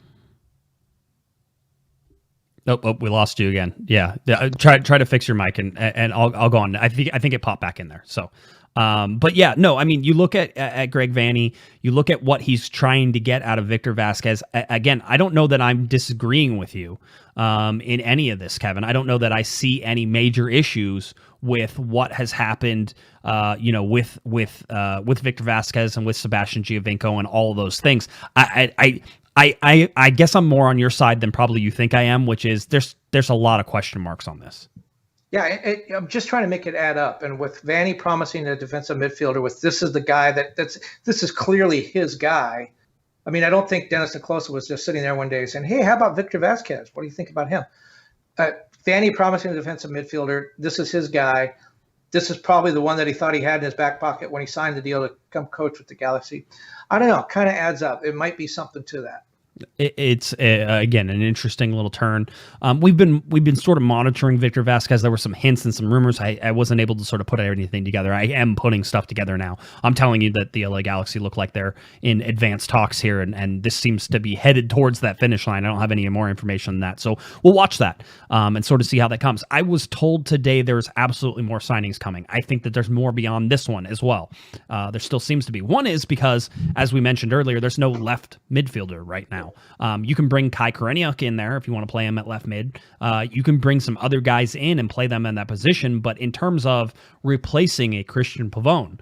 Oh, we lost you again. Yeah. Try to fix your mic and I'll go on. I think it popped back in there. So, but yeah, no, I mean, you look at Greg Vanney, you look at what he's trying to get out of Victor Vázquez. Again, I don't know that I'm disagreeing with you in any of this, Kevin. I don't know that I see any major issues with what has happened, with Victor Vázquez and with Sebastian Giovinco and all of those things. I guess I'm more on your side than probably you think I am, which is there's a lot of question marks on this. Yeah, I'm just trying to make it add up. And with Vanney promising a defensive midfielder, this is the guy this is clearly his guy. I mean, I don't think Dennis Nicolosa was just sitting there one day saying, "Hey, how about Victor Vázquez? What do you think about him?" Vanney promising a defensive midfielder. This is his guy. This is probably the one that he thought he had in his back pocket when he signed the deal to come coach with the Galaxy. I don't know. Kind of adds up. It might be something to that. It's again an interesting little turn. We've been sort of monitoring Victor Vázquez. There were some hints and some rumors. I wasn't able to sort of put anything together. I am putting stuff together now. I'm telling you that the LA Galaxy look like they're in advanced talks here, and this seems to be headed towards that finish line. I don't have any more information than that, so we'll watch that and sort of see how that comes. I was told today there's absolutely more signings coming. I think that there's more beyond this one as well. There still seems to be. One is because, as we mentioned earlier, there's no left midfielder right now. You can bring Kai Koreniuk in there if you want to play him at left mid. You can bring some other guys in and play them in that position. But in terms of replacing a Cristian Pavon,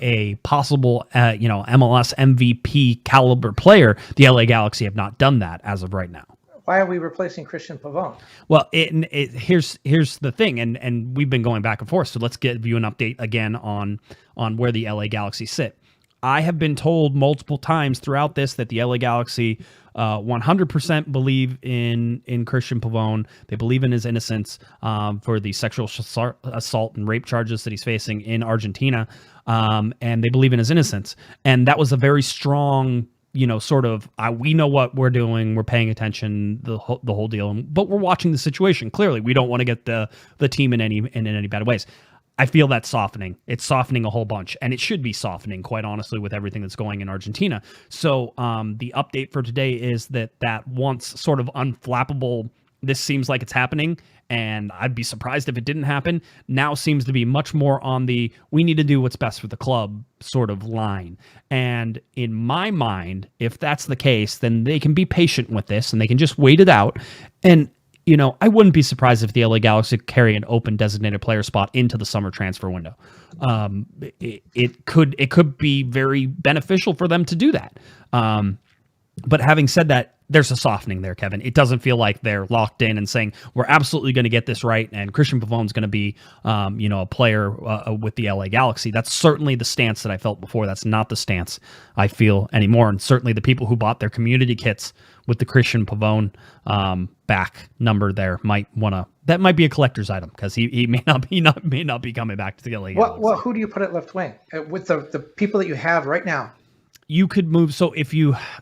a possible MLS MVP caliber player, the LA Galaxy have not done that as of right now. Why are we replacing Cristian Pavon? Well, here's the thing, and we've been going back and forth. So let's give you an update again on where the LA Galaxy sit. I have been told multiple times throughout this that the LA Galaxy 100% believe in Cristian Pavon. They believe in his innocence for the sexual assault and rape charges that he's facing in Argentina, and they believe in his innocence. And that was a very strong, sort of, we know what we're doing, we're paying attention, the whole deal, but we're watching the situation. Clearly, we don't want to get the team in any bad ways. I feel that's softening. It's softening a whole bunch, and it should be softening, quite honestly, with everything that's going in Argentina. So the update for today is that once sort of unflappable, this seems like it's happening, and I'd be surprised if it didn't happen, now seems to be much more on the we need to do what's best for the club sort of line. And in my mind, if that's the case, then they can be patient with this, and they can just wait it out. And I wouldn't be surprised if the LA Galaxy carry an open designated player spot into the summer transfer window. It could be very beneficial for them to do that. But having said that, there's a softening there, Kevin. It doesn't feel like they're locked in and saying we're absolutely going to get this right, and Cristian Pavon's going to be, a player with the LA Galaxy. That's certainly the stance that I felt before. That's not the stance I feel anymore. And certainly the people who bought their community kits with the Cristian Pavon back number there might want to. That might be a collector's item because he may not be coming back to the LA Galaxy. Well, who do you put at left wing with the people that you have right now? You could move. So if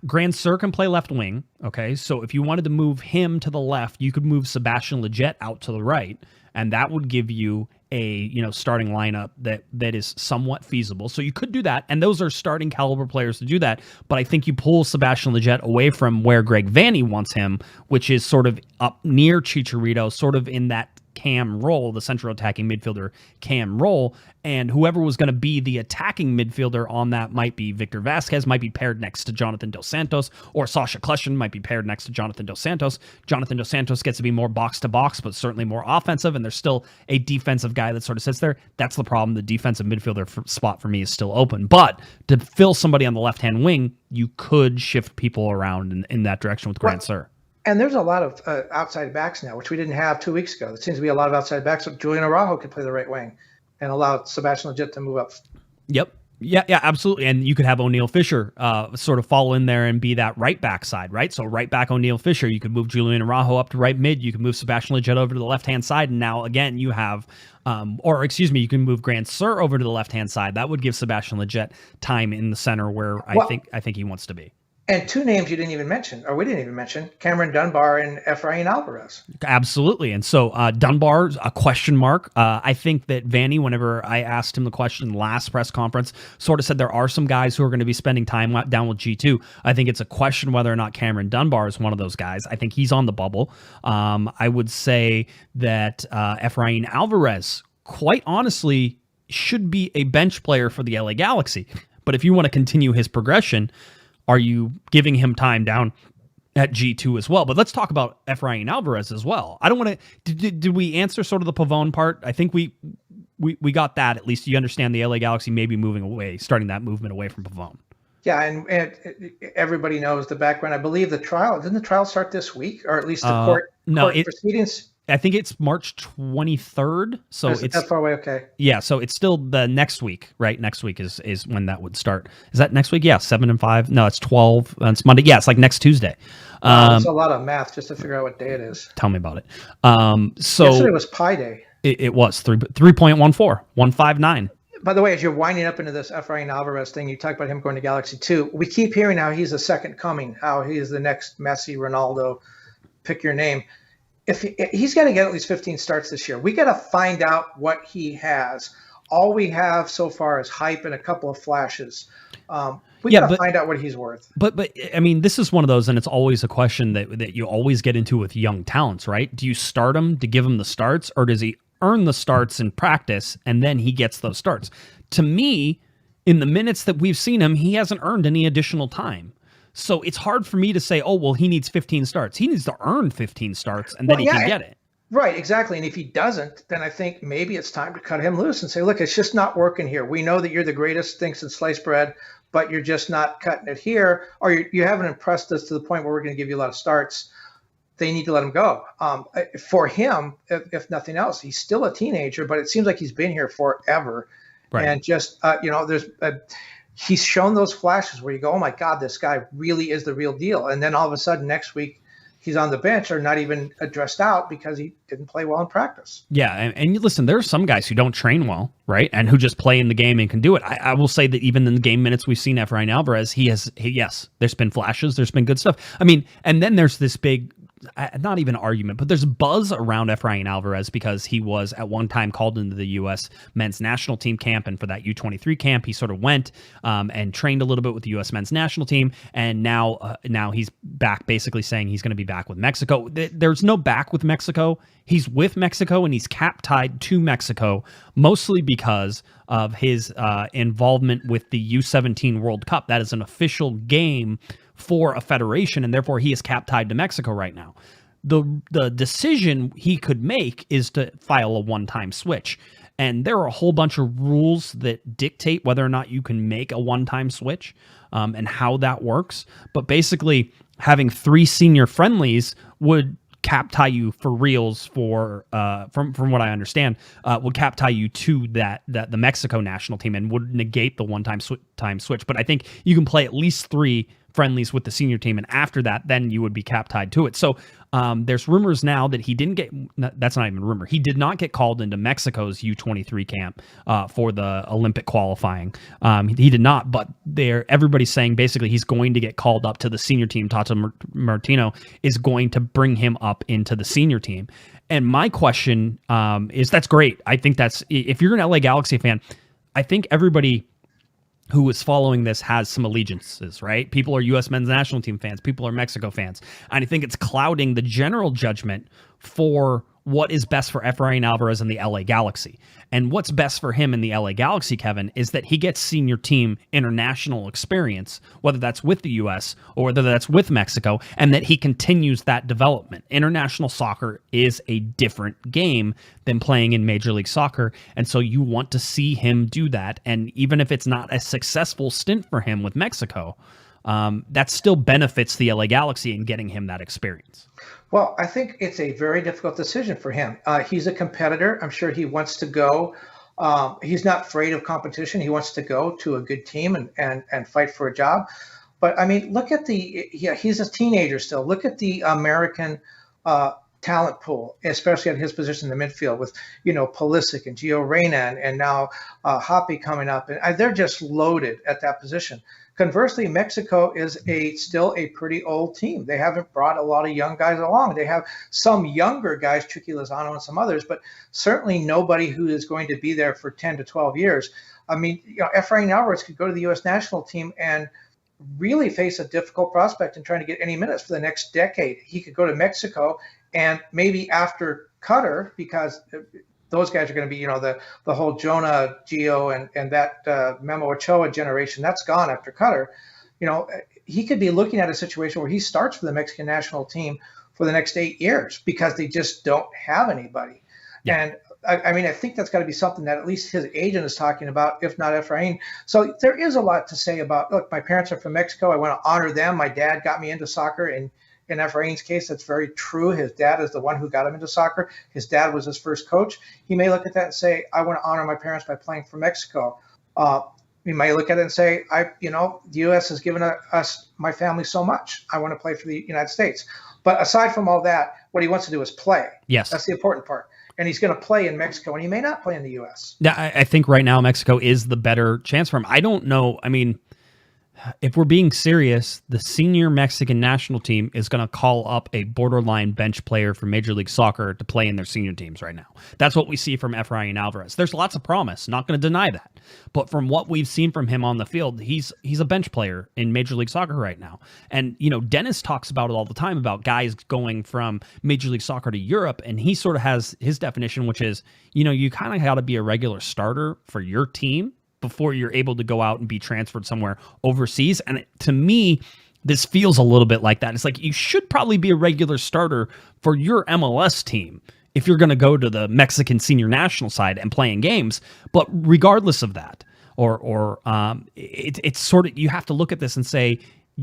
Grand Sir can play left wing. Okay. So if you wanted to move him to the left, you could move Sebastian Lletget out to the right. And that would give you a, starting lineup that is somewhat feasible. So you could do that. And those are starting caliber players to do that. But I think you pull Sebastian Lletget away from where Greg Vanney wants him, which is sort of up near Chicharito, sort of in that cam role, the central attacking midfielder cam role, and whoever was going to be the attacking midfielder on that might be Victor Vázquez, might be paired next to Jonathan Dos Santos, or Sasha Kleshin might be paired next to Jonathan Dos Santos. Jonathan Dos Santos gets to be more box-to-box, but certainly more offensive, and there's still a defensive guy that sort of sits there. That's the problem. The defensive midfielder spot for me is still open, but to fill somebody on the left-hand wing, you could shift people around in that direction with Grand Sir. And there's a lot of outside backs now, which we didn't have 2 weeks ago. There seems to be a lot of outside backs. So Julian Araujo could play the right wing and allow Sebastian Lletget to move up. Yep. Yeah, absolutely. And you could have O'Neal Fisher sort of fall in there and be that right back side, right? So right back O'Neal Fisher, you could move Julian Araujo up to right mid. You could move Sebastian Lletget over to the left-hand side. And now, again, you have, you can move Grand Sir over to the left-hand side. That would give Sebastian Lletget time in the center where I think he wants to be. And two names you didn't even mention, or we didn't even mention, Cameron Dunbar and Efrain Alvarez. Absolutely. And so Dunbar's a question mark. I think that Vanney, whenever I asked him the question last press conference, sort of said there are some guys who are going to be spending time down with G2. I think it's a question whether or not Cameron Dunbar is one of those guys. I think he's on the bubble. I would say that Efrain Alvarez, quite honestly, should be a bench player for the LA Galaxy. But if you want to continue his progression, are you giving him time down at G2 as well? But let's talk about Efrain Alvarez as well. I don't want to. Did we answer sort of the Pavon part? I think we got that. At least you understand the LA Galaxy may be moving away, starting that movement away from Pavon. Yeah, and everybody knows the background. I believe the trial didn't the trial start this week, or at least the court proceedings. I think it's March 23rd. So it's that far away. Okay. Yeah. So it's still the next week, right? Next week is when that would start. Is that next week? Yeah. 7 and 5. No, it's 12. It's Monday. Yeah. It's like next Tuesday. It's a lot of math just to figure out what day it is. Tell me about it. So yesterday was Pi Day. It was 3.14, 159. By the way, as you're winding up into this Efrain Alvarez thing, you talk about him going to Galaxy 2. We keep hearing how he's a second coming, how he is the next Messi, Ronaldo, pick your name. If he's got to get at least 15 starts this year, we got to find out what he has. All we have so far is hype and a couple of flashes. We got to find out what he's worth. But I mean, this is one of those, and it's always a question that you always get into with young talents, right? Do you start him to give him the starts, or does he earn the starts in practice and then he gets those starts? To me, in the minutes that we've seen him, he hasn't earned any additional time. So it's hard for me to say, oh, well, he needs 15 starts. He needs to earn 15 starts, and then he can get it. Right, exactly. And if he doesn't, then I think maybe it's time to cut him loose and say, look, it's just not working here. We know that you're the greatest thing since sliced bread, but you're just not cutting it here, or you haven't impressed us to the point where we're going to give you a lot of starts. They need to let him go. For him, if nothing else, he's still a teenager, but it seems like he's been here forever. Right. And just, there's he's shown those flashes where you go, oh my God, this guy really is the real deal. And then all of a sudden next week he's on the bench or not even dressed out because he didn't play well in practice. Yeah, and listen, there are some guys who don't train well, right, and who just play in the game and can do it. I will say that even in the game minutes we've seen Efrain Alvarez, yes, there's been flashes, there's been good stuff. I mean, and then there's this big, not even argument, but there's buzz around Efrain Alvarez because he was at one time called into the U.S. men's national team camp, and for that U23 camp, he sort of went and trained a little bit with the U.S. men's national team, and now he's back, basically saying he's going to be back with Mexico. There's no back with Mexico. He's with Mexico, and he's cap tied to Mexico, mostly because of his involvement with the U17 World Cup. That is an official game for a federation, and therefore he is cap tied to Mexico right now. The decision he could make is to file a one-time switch. And there are a whole bunch of rules that dictate whether or not you can make a one-time switch and how that works. But basically, having 3 senior friendlies would cap tie you for reals for from what I understand, would cap tie you to the Mexico national team and would negate the one-time switch. But I think you can play at least 3 friendlies with the senior team, and after that, then you would be cap tied to it. So there's rumors now that he didn't get, that's not even a rumor, he did not get called into Mexico's U23 camp for the Olympic qualifying. He did not, but everybody's saying basically he's going to get called up to the senior team. Tata Martino is going to bring him up into the senior team. And my question is, that's great. I think that's, if you're an LA Galaxy fan, I think everybody who is following this has some allegiances, right? People are U.S. men's national team fans. People are Mexico fans. And I think it's clouding the general judgment for what is best for Efrain Alvarez and the LA Galaxy. And what's best for him in the LA Galaxy, Kevin, is that he gets senior team international experience, whether that's with the U.S. or whether that's with Mexico, and that he continues that development. International soccer is a different game than playing in Major League Soccer, and so you want to see him do that. And even if it's not a successful stint for him with Mexico, that still benefits the LA Galaxy in getting him that experience. Well, I think it's a very difficult decision for him. He's a competitor. I'm sure he wants to go. He's not afraid of competition. He wants to go to a good team and fight for a job. But I mean, look at he's a teenager still. Look at the American talent pool, especially at his position in the midfield with, Pulisic and Gio Reyna and now Hoppe coming up. And they're just loaded at that position. Conversely, Mexico is still a pretty old team. They haven't brought a lot of young guys along. They have some younger guys, Chucky Lozano and some others, but certainly nobody who is going to be there for 10 to 12 years. I mean, Efrain Alvarez could go to the U.S. national team and really face a difficult prospect in trying to get any minutes for the next decade. He could go to Mexico and maybe after Qatar, because those guys are going to be, the whole Jonah, Gio, and that Memo Ochoa generation, that's gone after Qatar. He could be looking at a situation where he starts for the Mexican national team for the next 8 years because they just don't have anybody. Yeah. And I think that's got to be something that at least his agent is talking about, if not Efrain. So there is a lot to say about, look, my parents are from Mexico. I want to honor them. My dad got me into soccer, and in Efrain's case, that's very true. His dad is the one who got him into soccer. His dad was his first coach. He may look at that and say, I want to honor my parents by playing for Mexico. He may look at it and say, the U.S. has given us, my family, so much. I want to play for the United States. But aside from all that, what he wants to do is play. Yes. That's the important part. And he's going to play in Mexico, and he may not play in the U.S. Yeah, I think right now Mexico is the better chance for him. I don't know. I mean, if we're being serious, the senior Mexican national team is going to call up a borderline bench player for Major League Soccer to play in their senior teams right now. That's what we see from Efrain Alvarez. There's lots of promise, not going to deny that. But from what we've seen from him on the field, he's a bench player in Major League Soccer right now. And, Dennis talks about it all the time about guys going from Major League Soccer to Europe, and he sort of has his definition, which is, you kind of got to be a regular starter for your team before you're able to go out and be transferred somewhere overseas. And to me, this feels a little bit like that. It's like you should probably be a regular starter for your MLS team if you're going to go to the Mexican senior national side and playing games. But regardless of that, it's sort of, you have to look at this and say,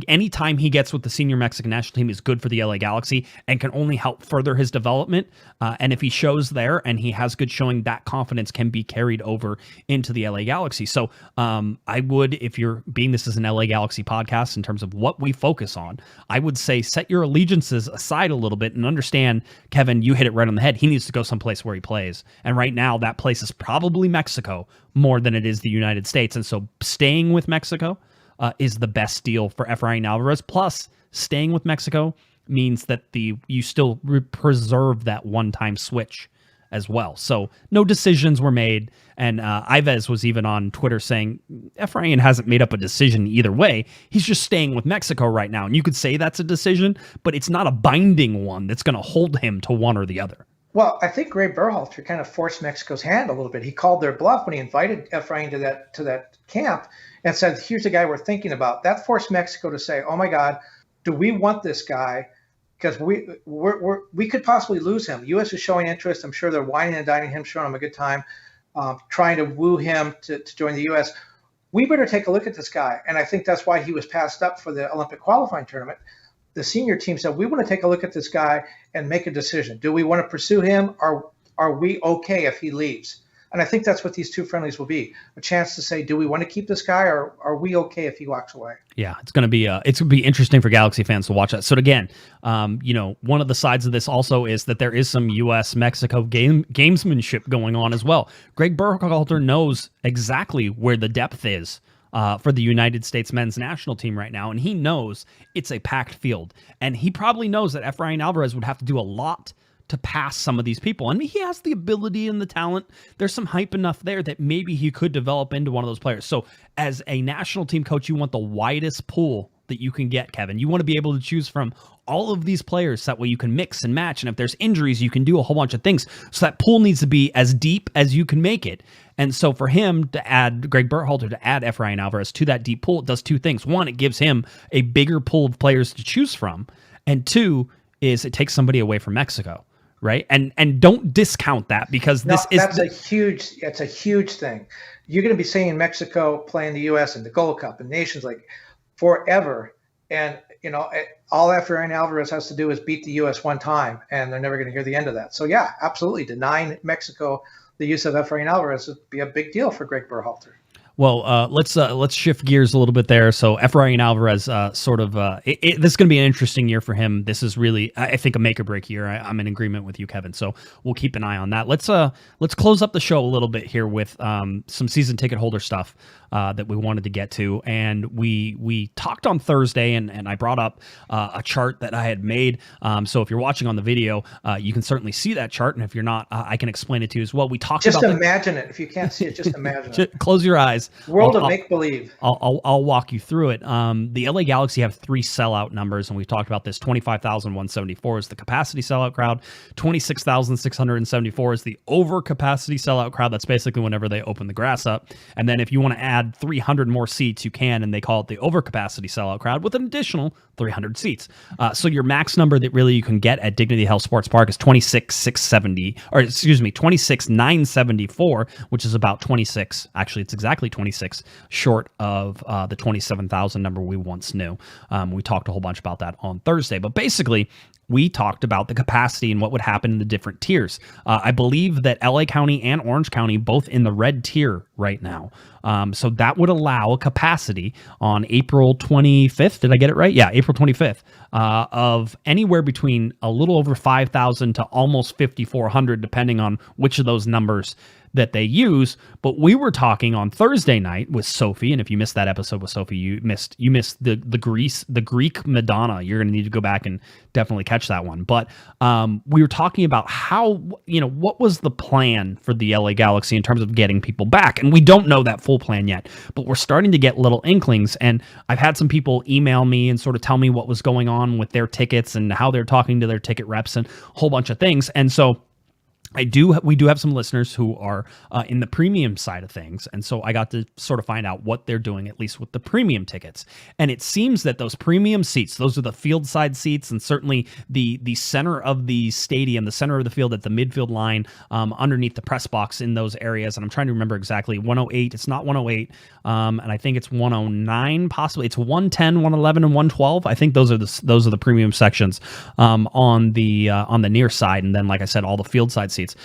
anytime he gets with the senior Mexican national team is good for the LA Galaxy and can only help further his development. And if he shows there and he has good showing, that confidence can be carried over into the LA Galaxy. So I would, if you're being this as an LA Galaxy podcast in terms of what we focus on, I would say set your allegiances aside a little bit and understand, Kevin, you hit it right on the head. He needs to go someplace where he plays. And right now that place is probably Mexico more than it is the United States. And so staying with Mexico is the best deal for Efrain Alvarez. Plus, staying with Mexico means that you still preserve that one-time switch as well. So no decisions were made. And Ives was even on Twitter saying Efrain hasn't made up a decision either way. He's just staying with Mexico right now. And you could say that's a decision, but it's not a binding one that's going to hold him to one or the other. Well, I think Greg Berhalter kind of forced Mexico's hand a little bit. He called their bluff when he invited Efrain to that camp and said, here's the guy we're thinking about. That forced Mexico to say, oh my God, do we want this guy? Because we could possibly lose him. The U.S. is showing interest. I'm sure they're whining and dining him, showing him a good time, trying to woo him to join the U.S. We better take a look at this guy. And I think that's why he was passed up for the Olympic qualifying tournament. The senior team said, we want to take a look at this guy and make a decision. Do we want to pursue him, or are we okay if he leaves? And I think that's what these two friendlies will be, a chance to say, do we want to keep this guy, or are we okay if he walks away? Yeah, it's going to be interesting for Galaxy fans to watch that. So again, one of the sides of this also is that there is some U.S.-Mexico gamesmanship going on as well. Greg Berhalter knows exactly where the depth is for the United States men's national team right now, and he knows it's a packed field. And he probably knows that Efrain Alvarez would have to do a lot to pass some of these people. And he has the ability and the talent. There's some hype enough there that maybe he could develop into one of those players. So as a national team coach, you want the widest pool that you can get, Kevin. You want to be able to choose from all of these players. That way you can mix and match. And if there's injuries, you can do a whole bunch of things. So that pool needs to be as deep as you can make it. And so for him to add Greg Berhalter, to add Efrain Alvarez to that deep pool, it does two things. One, it gives him a bigger pool of players to choose from. And two is it takes somebody away from Mexico. Right. And don't discount that, because that's a huge thing. You're going to be seeing Mexico playing the U.S. in the Gold Cup and Nations League forever. And, all Efrain Alvarez has to do is beat the U.S. one time, and they're never going to hear the end of that. So, yeah, absolutely. Denying Mexico the use of Efrain Alvarez would be a big deal for Greg Berhalter. Well, let's shift gears a little bit there. So Efrain Alvarez, this is going to be an interesting year for him. This is really, I think, a make or break year. I'm in agreement with you, Kevin. So we'll keep an eye on that. Let's close up the show a little bit here with some season ticket holder stuff that we wanted to get to. And we talked on Thursday, and I brought up a chart that I had made. So if you're watching on the video, you can certainly see that chart. And if you're not, I can explain it to you as well. We talked about imagine it. If you can't see it, just imagine it. Close your eyes. World of make-believe. I'll walk you through it. The LA Galaxy have three sellout numbers, and we've talked about this. 25,174 is the capacity sellout crowd. 26,674 is the over-capacity sellout crowd. That's basically whenever they open the grass up. And then if you want to add 300 more seats, you can, and they call it the over-capacity sellout crowd with an additional 300 seats. So your max number that really you can get at Dignity Health Sports Park is 26,974, which is about 26. Actually, it's exactly 26 short of the 27,000 number we once knew. We talked a whole bunch about that on Thursday, but basically we talked about the capacity and what would happen in the different tiers. I believe that LA County and Orange County both in the red tier right now. So that would allow a capacity on April 25th. Did I get it right? Yeah, April 25th of anywhere between a little over 5,000 to almost 5,400, depending on which of those numbers that they use. But we were talking on Thursday night with Sophie, and if you missed that episode with Sophie, you missed the Greek Madonna. You're going to need to go back and definitely catch that one. But we were talking about how, what was the plan for the LA Galaxy in terms of getting people back, and we don't know that full plan yet, but we're starting to get little inklings. And I've had some people email me and sort of tell me what was going on with their tickets and how they're talking to their ticket reps and a whole bunch of things. And so we do have some listeners who are in the premium side of things, and so I got to sort of find out what they're doing, at least with the premium tickets. And it seems that those premium seats, those are the field side seats, and certainly the center of the stadium, the center of the field at the midfield line, underneath the press box in those areas. And I'm trying to remember exactly 108. It's not 108, and I think it's 109 possibly. It's 110, 111, and 112. I think those are the premium sections on the near side, and then like I said, all the field side seats.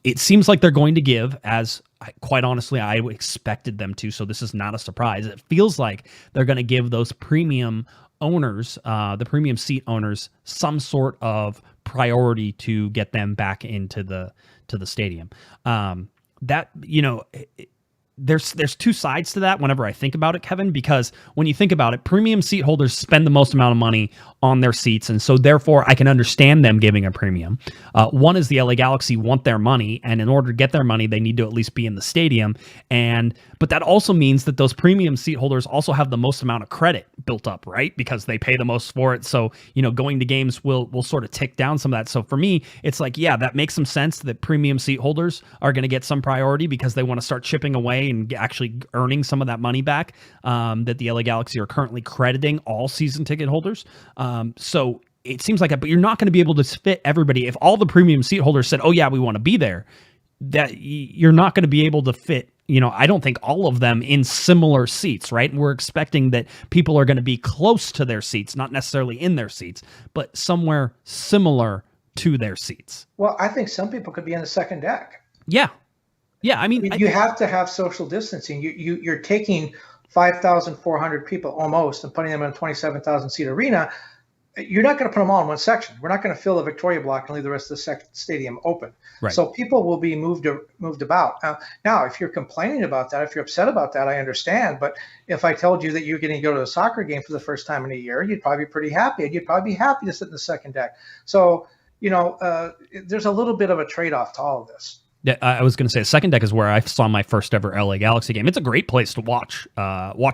It seems like they're going to give, as quite honestly I expected them to, so this is not a surprise. It feels like they're going to give those premium owners, the premium seat owners, some sort of priority to get them back into the stadium. That, you know, there's two sides to that whenever I think about it, Kevin, because when you think about it, premium seat holders spend the most amount of money on their seats, and so therefore I can understand them giving a premium. One is the LA Galaxy want their money, and in order to get their money, they need to at least be in the stadium. But that also means that those premium seat holders also have the most amount of credit built up, right? Because they pay the most for it. So, you know, going to games will sort of tick down some of that. So for me, it's like, yeah, that makes some sense that premium seat holders are going to get some priority because they want to start chipping away and actually earning some of that money back that the LA Galaxy are currently crediting all season ticket holders. So it seems like but you're not going to be able to fit everybody. If all the premium seat holders said, oh yeah, we want to be there, that you're not going to be able to fit, you know, I don't think all of them in similar seats, right? We're expecting that people are going to be close to their seats, not necessarily in their seats, but somewhere similar to their seats. Well, I think some people could be in the second deck. Yeah. Yeah, I mean, you have to have social distancing. You're taking 5,400 people almost and putting them in a 27,000 seat arena. You're not going to put them all in one section. We're not going to fill the Victoria block and leave the rest of the stadium open. Right. So people will be moved about. Now, if you're complaining about that, if you're upset about that, I understand. But if I told you that you're going to go to a soccer game for the first time in a year, you'd probably be pretty happy. And you'd probably be happy to sit in the second deck. So, you know, there's a little bit of a trade-off to all of this. I was going to say, second deck is where I saw my first ever LA Galaxy game. It's a great place to watch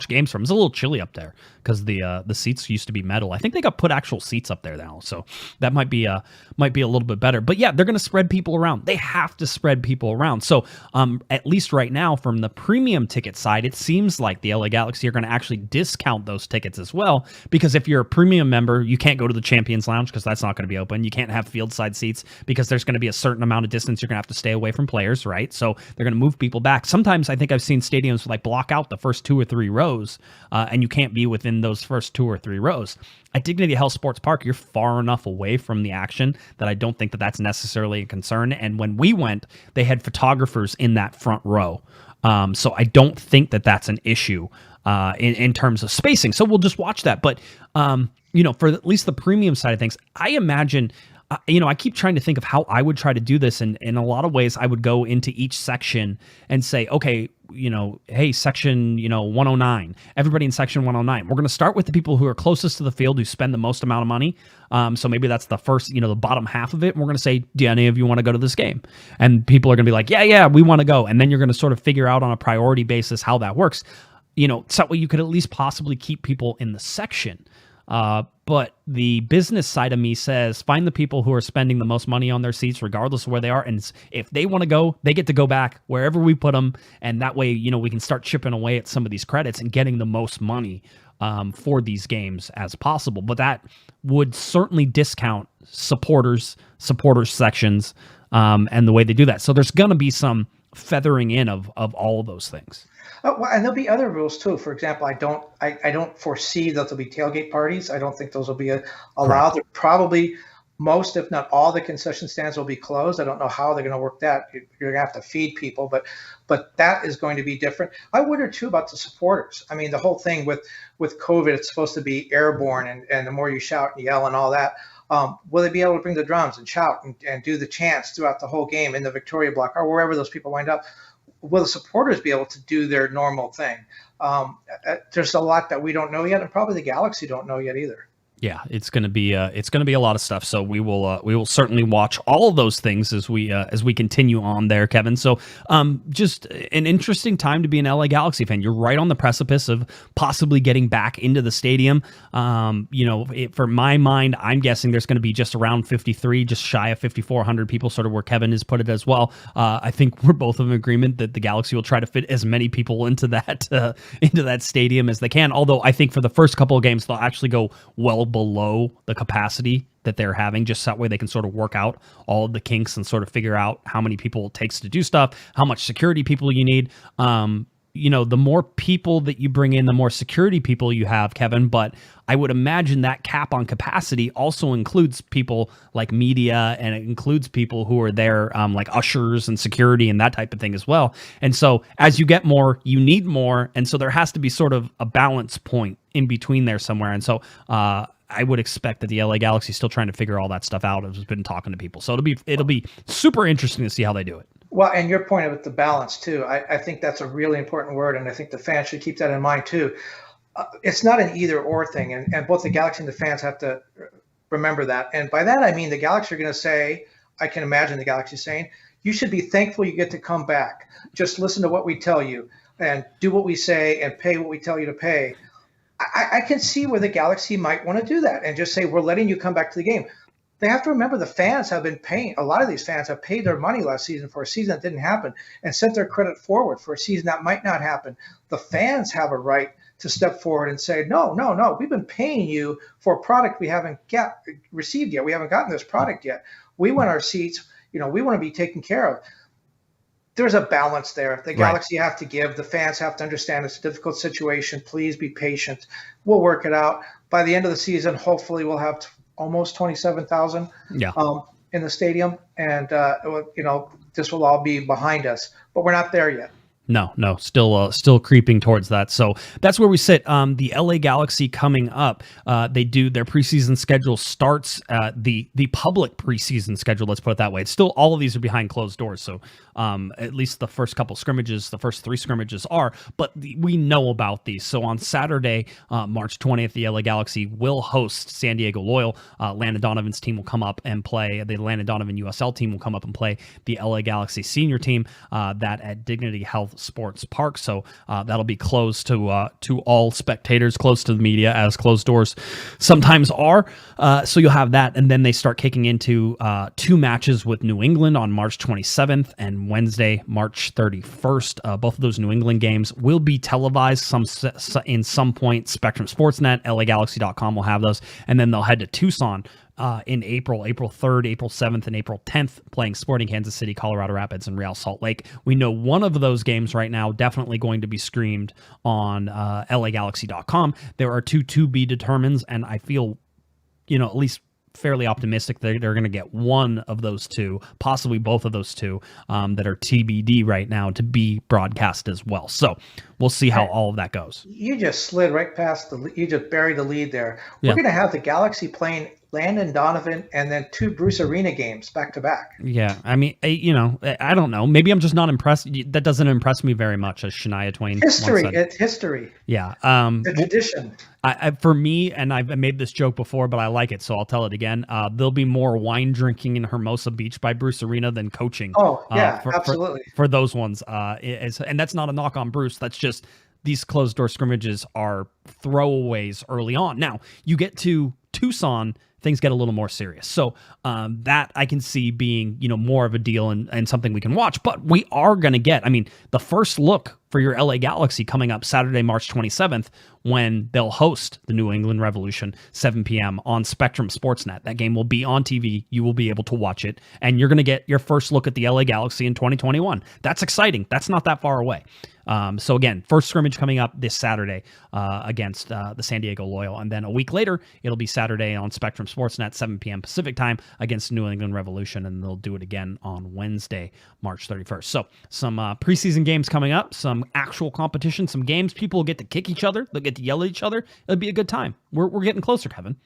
games from. It's a little chilly up there because the seats used to be metal. I think they got put actual seats up there now, so that might be a little bit better. But yeah, they're going to spread people around. They have to spread people around. So at least right now, from the premium ticket side, it seems like the LA Galaxy are going to actually discount those tickets as well, because if you're a premium member, you can't go to the Champions Lounge because that's not going to be open. You can't have field side seats because there's going to be a certain amount of distance you're going to have to stay away from players, right? So they're going to move people back. Sometimes I think I've seen stadiums like block out the first 2 or 3 rows, and you can't be within those first 2 or 3 rows. At Dignity Health Sports Park, you're far enough away from the action that I don't think that that's necessarily a concern. And when we went, they had photographers in that front row. So I don't think that that's an issue in terms of spacing. So we'll just watch that. But, you know, for at least the premium side of things, I imagine... you know, I keep trying to think of how I would try to do this. And in a lot of ways, I would go into each section and say, okay, you know, hey, section, 109, everybody in section 109. We're going to start with the people who are closest to the field, who spend the most amount of money. So maybe that's the first, the bottom half of it. And we're going to say, do any of you want to go to this game? And people are going to be like, yeah, we want to go. And then you're going to sort of figure out on a priority basis how that works. So that way you could at least possibly keep people in the section. But the business side of me says, find the people who are spending the most money on their seats, regardless of where they are. And if they want to go, they get to go back wherever we put them. And that way, we can start chipping away at some of these credits and getting the most money for these games as possible. But that would certainly discount supporters sections, and the way they do that. So there's going to be some feathering in of all of those things. Oh, well, and there'll be other rules too. For example, I don't foresee that there'll be tailgate parties. I don't think those will be allowed. There probably most, if not all, the concession stands will be closed. I don't know how they're going to work that. You're going to have to feed people, but that is going to be different. I wonder too about the supporters. I mean, the whole thing with COVID, it's supposed to be airborne, and the more you shout and yell and all that. Will they be able to bring the drums and shout and do the chants throughout the whole game in the Victoria block or wherever those people wind up? Will the supporters be able to do their normal thing? There's a lot that we don't know yet, and probably the Galaxy don't know yet either. Yeah, it's gonna be a lot of stuff. So we will certainly watch all of those things as we continue on there, Kevin. So just an interesting time to be an LA Galaxy fan. You're right on the precipice of possibly getting back into the stadium. For my mind, I'm guessing there's going to be just around 53, just shy of 5,400 people, sort of where Kevin has put it as well. I think we're both in agreement that the Galaxy will try to fit as many people into that stadium as they can. Although I think for the first couple of games they'll actually go well below the capacity that they're having, just that way they can sort of work out all of the kinks and sort of figure out how many people it takes to do stuff, how much security people you need. The more people that you bring in, the more security people you have, Kevin. But I would imagine that cap on capacity also includes people like media, and it includes people who are there, like ushers and security and that type of thing as well. And so as you get more, you need more. And so there has to be sort of a balance point in between there somewhere. And so, I would expect that the LA Galaxy is still trying to figure all that stuff out. I've been talking to people. So it'll be super interesting to see how they do it. Well, and your point about the balance too, I think that's a really important word, and I think the fans should keep that in mind too. It's not an either or thing, and both the Galaxy and the fans have to remember that. And by that I mean the Galaxy are going to say, I can imagine the Galaxy saying, you should be thankful you get to come back. Just listen to what we tell you and do what we say and pay what we tell you to pay. I can see where the Galaxy might want to do that and just say, we're letting you come back to the game. They have to remember the fans have been paying. A lot of these fans have paid their money last season for a season that didn't happen and sent their credit forward for a season that might not happen. The fans have a right to step forward and say, no, we've been paying you for a product we haven't received yet. We haven't gotten this product yet. We want our seats. We want to be taken care of. There's a balance there. The Galaxy have to give. The fans have to understand it's a difficult situation. Please be patient. We'll work it out. By the end of the season, hopefully we'll have almost 27,000 in the stadium. And, this will all be behind us. But we're not there yet. No, still creeping towards that. So that's where we sit. The LA Galaxy coming up. They do their preseason schedule starts the public preseason schedule. Let's put it that way. It's still all of these are behind closed doors. So at least the first couple scrimmages, the first 3 scrimmages are. But we know about these. So on Saturday, March 20th, the LA Galaxy will host San Diego Loyal. Landon Donovan's team will come up and play. The Landon Donovan USL team will come up and play the LA Galaxy senior team. That at Dignity Health Sports Park. So that'll be closed to all spectators, close to the media, as closed doors sometimes are. So you'll have that, and then they start kicking into 2 matches with New England on March 27th and Wednesday, March 31st. Both of those New England games will be televised in some point. Spectrum Sportsnet, LAGalaxy.com will have those, and then they'll head to Tucson in April 3rd, April 7th, and April 10th, playing Sporting Kansas City, Colorado Rapids, and Real Salt Lake. We know one of those games right now definitely going to be streamed on LAGalaxy.com. There are 2 to be determined, and I feel, at least fairly optimistic that they're going to get one of those 2, possibly both of those 2 that are TBD right now to be broadcast as well. So we'll see how all of that goes. You just slid right past you just buried the lead there. We're going to have the Galaxy playing Landon Donovan and then 2 Bruce Arena games back to back. Yeah, I mean, I don't know. Maybe I'm just not impressed. That doesn't impress me very much, as Shania Twain History. once said. It's history. Yeah. The tradition. For me, and I've made this joke before, but I like it, so I'll tell it again. There'll be more wine drinking in Hermosa Beach by Bruce Arena than coaching. Oh, yeah, absolutely. For those ones. And that's not a knock on Bruce. That's just these closed door scrimmages are throwaways early on. Now, you get to Tucson, things get a little more serious. So that I can see being, more of a deal and something we can watch. But we are going to get, the first look for your LA Galaxy coming up Saturday, March 27th, when they'll host the New England Revolution, 7 p.m. on Spectrum Sportsnet. That game will be on TV. You will be able to watch it, and you're going to get your first look at the LA Galaxy in 2021. That's exciting. That's not that far away. So again, first scrimmage coming up this Saturday against the San Diego Loyal, and then a week later, it'll be Saturday on Spectrum Sportsnet, 7 p.m. Pacific time against New England Revolution, and they'll do it again on Wednesday, March 31st. So some preseason games coming up, some actual competition, some games. People will get to kick each other. They'll get to yell at each other. It'll be a good time. We're getting closer, Kevin.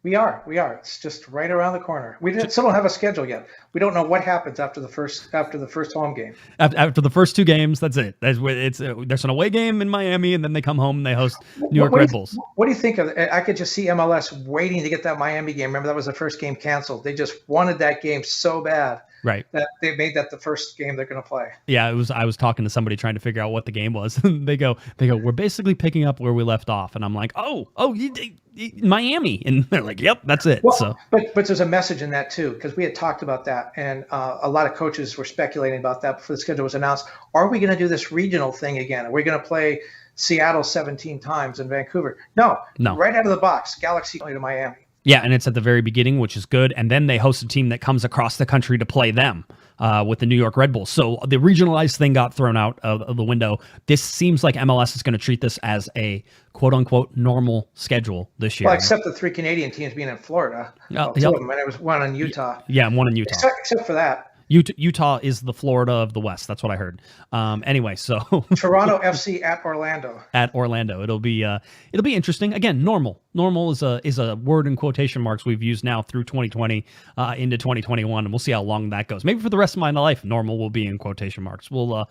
We are. It's just right around the corner. We still don't have a schedule yet. We don't know what happens after the first home game. After the first 2 games, that's it. There's an away game in Miami, and then they come home and they host New York Red Bulls. What do you think of? I could just see MLS waiting to get that Miami game. Remember, that was the first game canceled. They just wanted that game so bad. Right. That they made that the first game they're going to play. Yeah, I was talking to somebody trying to figure out what the game was. they go, we're basically picking up where we left off, and I'm like, Miami, and they're like, yep, that's it. Well, so, but there's a message in that too, because we had talked about that, and a lot of coaches were speculating about that before the schedule was announced. Are we going to do this regional thing again? Are we going to play Seattle 17 times and Vancouver? No. Right out of the box, Galaxy only to Miami. Yeah, and it's at the very beginning, which is good. And then they host a team that comes across the country to play them with the New York Red Bulls. So the regionalized thing got thrown out of the window. This seems like MLS is going to treat this as a quote-unquote normal schedule this year. Well, except the 3 Canadian teams being in Florida. Two of them, and it was one in Utah. Yeah, and one in Utah. Except for that. Utah is the Florida of the West. That's what I heard. Anyway, so Toronto FC at Orlando. At Orlando, it'll be interesting. Again, normal. Normal is a word in quotation marks we've used now through 2020 into 2021, and we'll see how long that goes. Maybe for the rest of my life, normal will be in quotation marks. We'll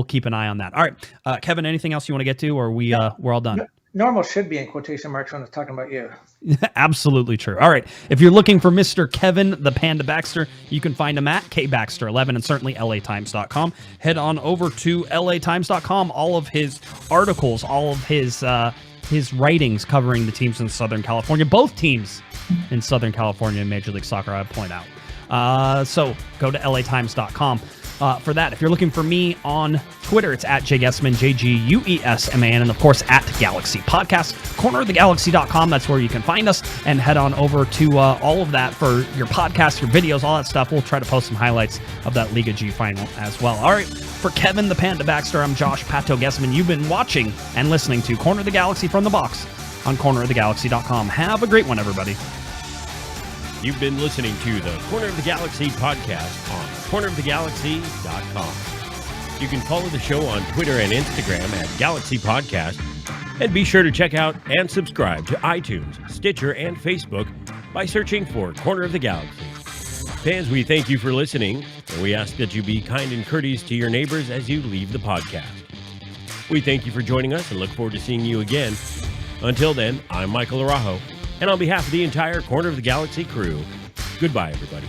keep an eye on that. All right, Kevin, anything else you want to get to, or we're all done? Normal should be in quotation marks when it's talking about you. Absolutely true. All right. If you're looking for Mr. Kevin the Panda Baxter, you can find him at kbaxter11 and certainly latimes.com. Head on over to latimes.com. All of his articles, all of his writings covering the teams in Southern California, both teams in Southern California in Major League Soccer, I point out. So go to latimes.com. For that. If you're looking for me on Twitter, it's at Guesman, JGUESMAN, and of course at Galaxy Podcast. Cornerofthegalaxy.com, that's where you can find us, and head on over to all of that for your podcasts, your videos, all that stuff. We'll try to post some highlights of that Liga G final as well. All right, for Kevin the Panda Baxter, I'm Josh Pato Guesman. You've been watching and listening to Corner of the Galaxy from the Box on cornerofthegalaxy.com. Have a great one, everybody. You've been listening to the Corner of the Galaxy podcast on cornerofthegalaxy.com. You can follow the show on Twitter and Instagram at Galaxy Podcast, and be sure to check out and subscribe to iTunes, Stitcher, and Facebook by searching for Corner of the Galaxy. Fans, we thank you for listening, and we ask that you be kind and courteous to your neighbors as you leave the podcast. We thank you for joining us and look forward to seeing you again. Until then, I'm Michael Araujo. And on behalf of the entire Corner of the Galaxy crew, goodbye, everybody.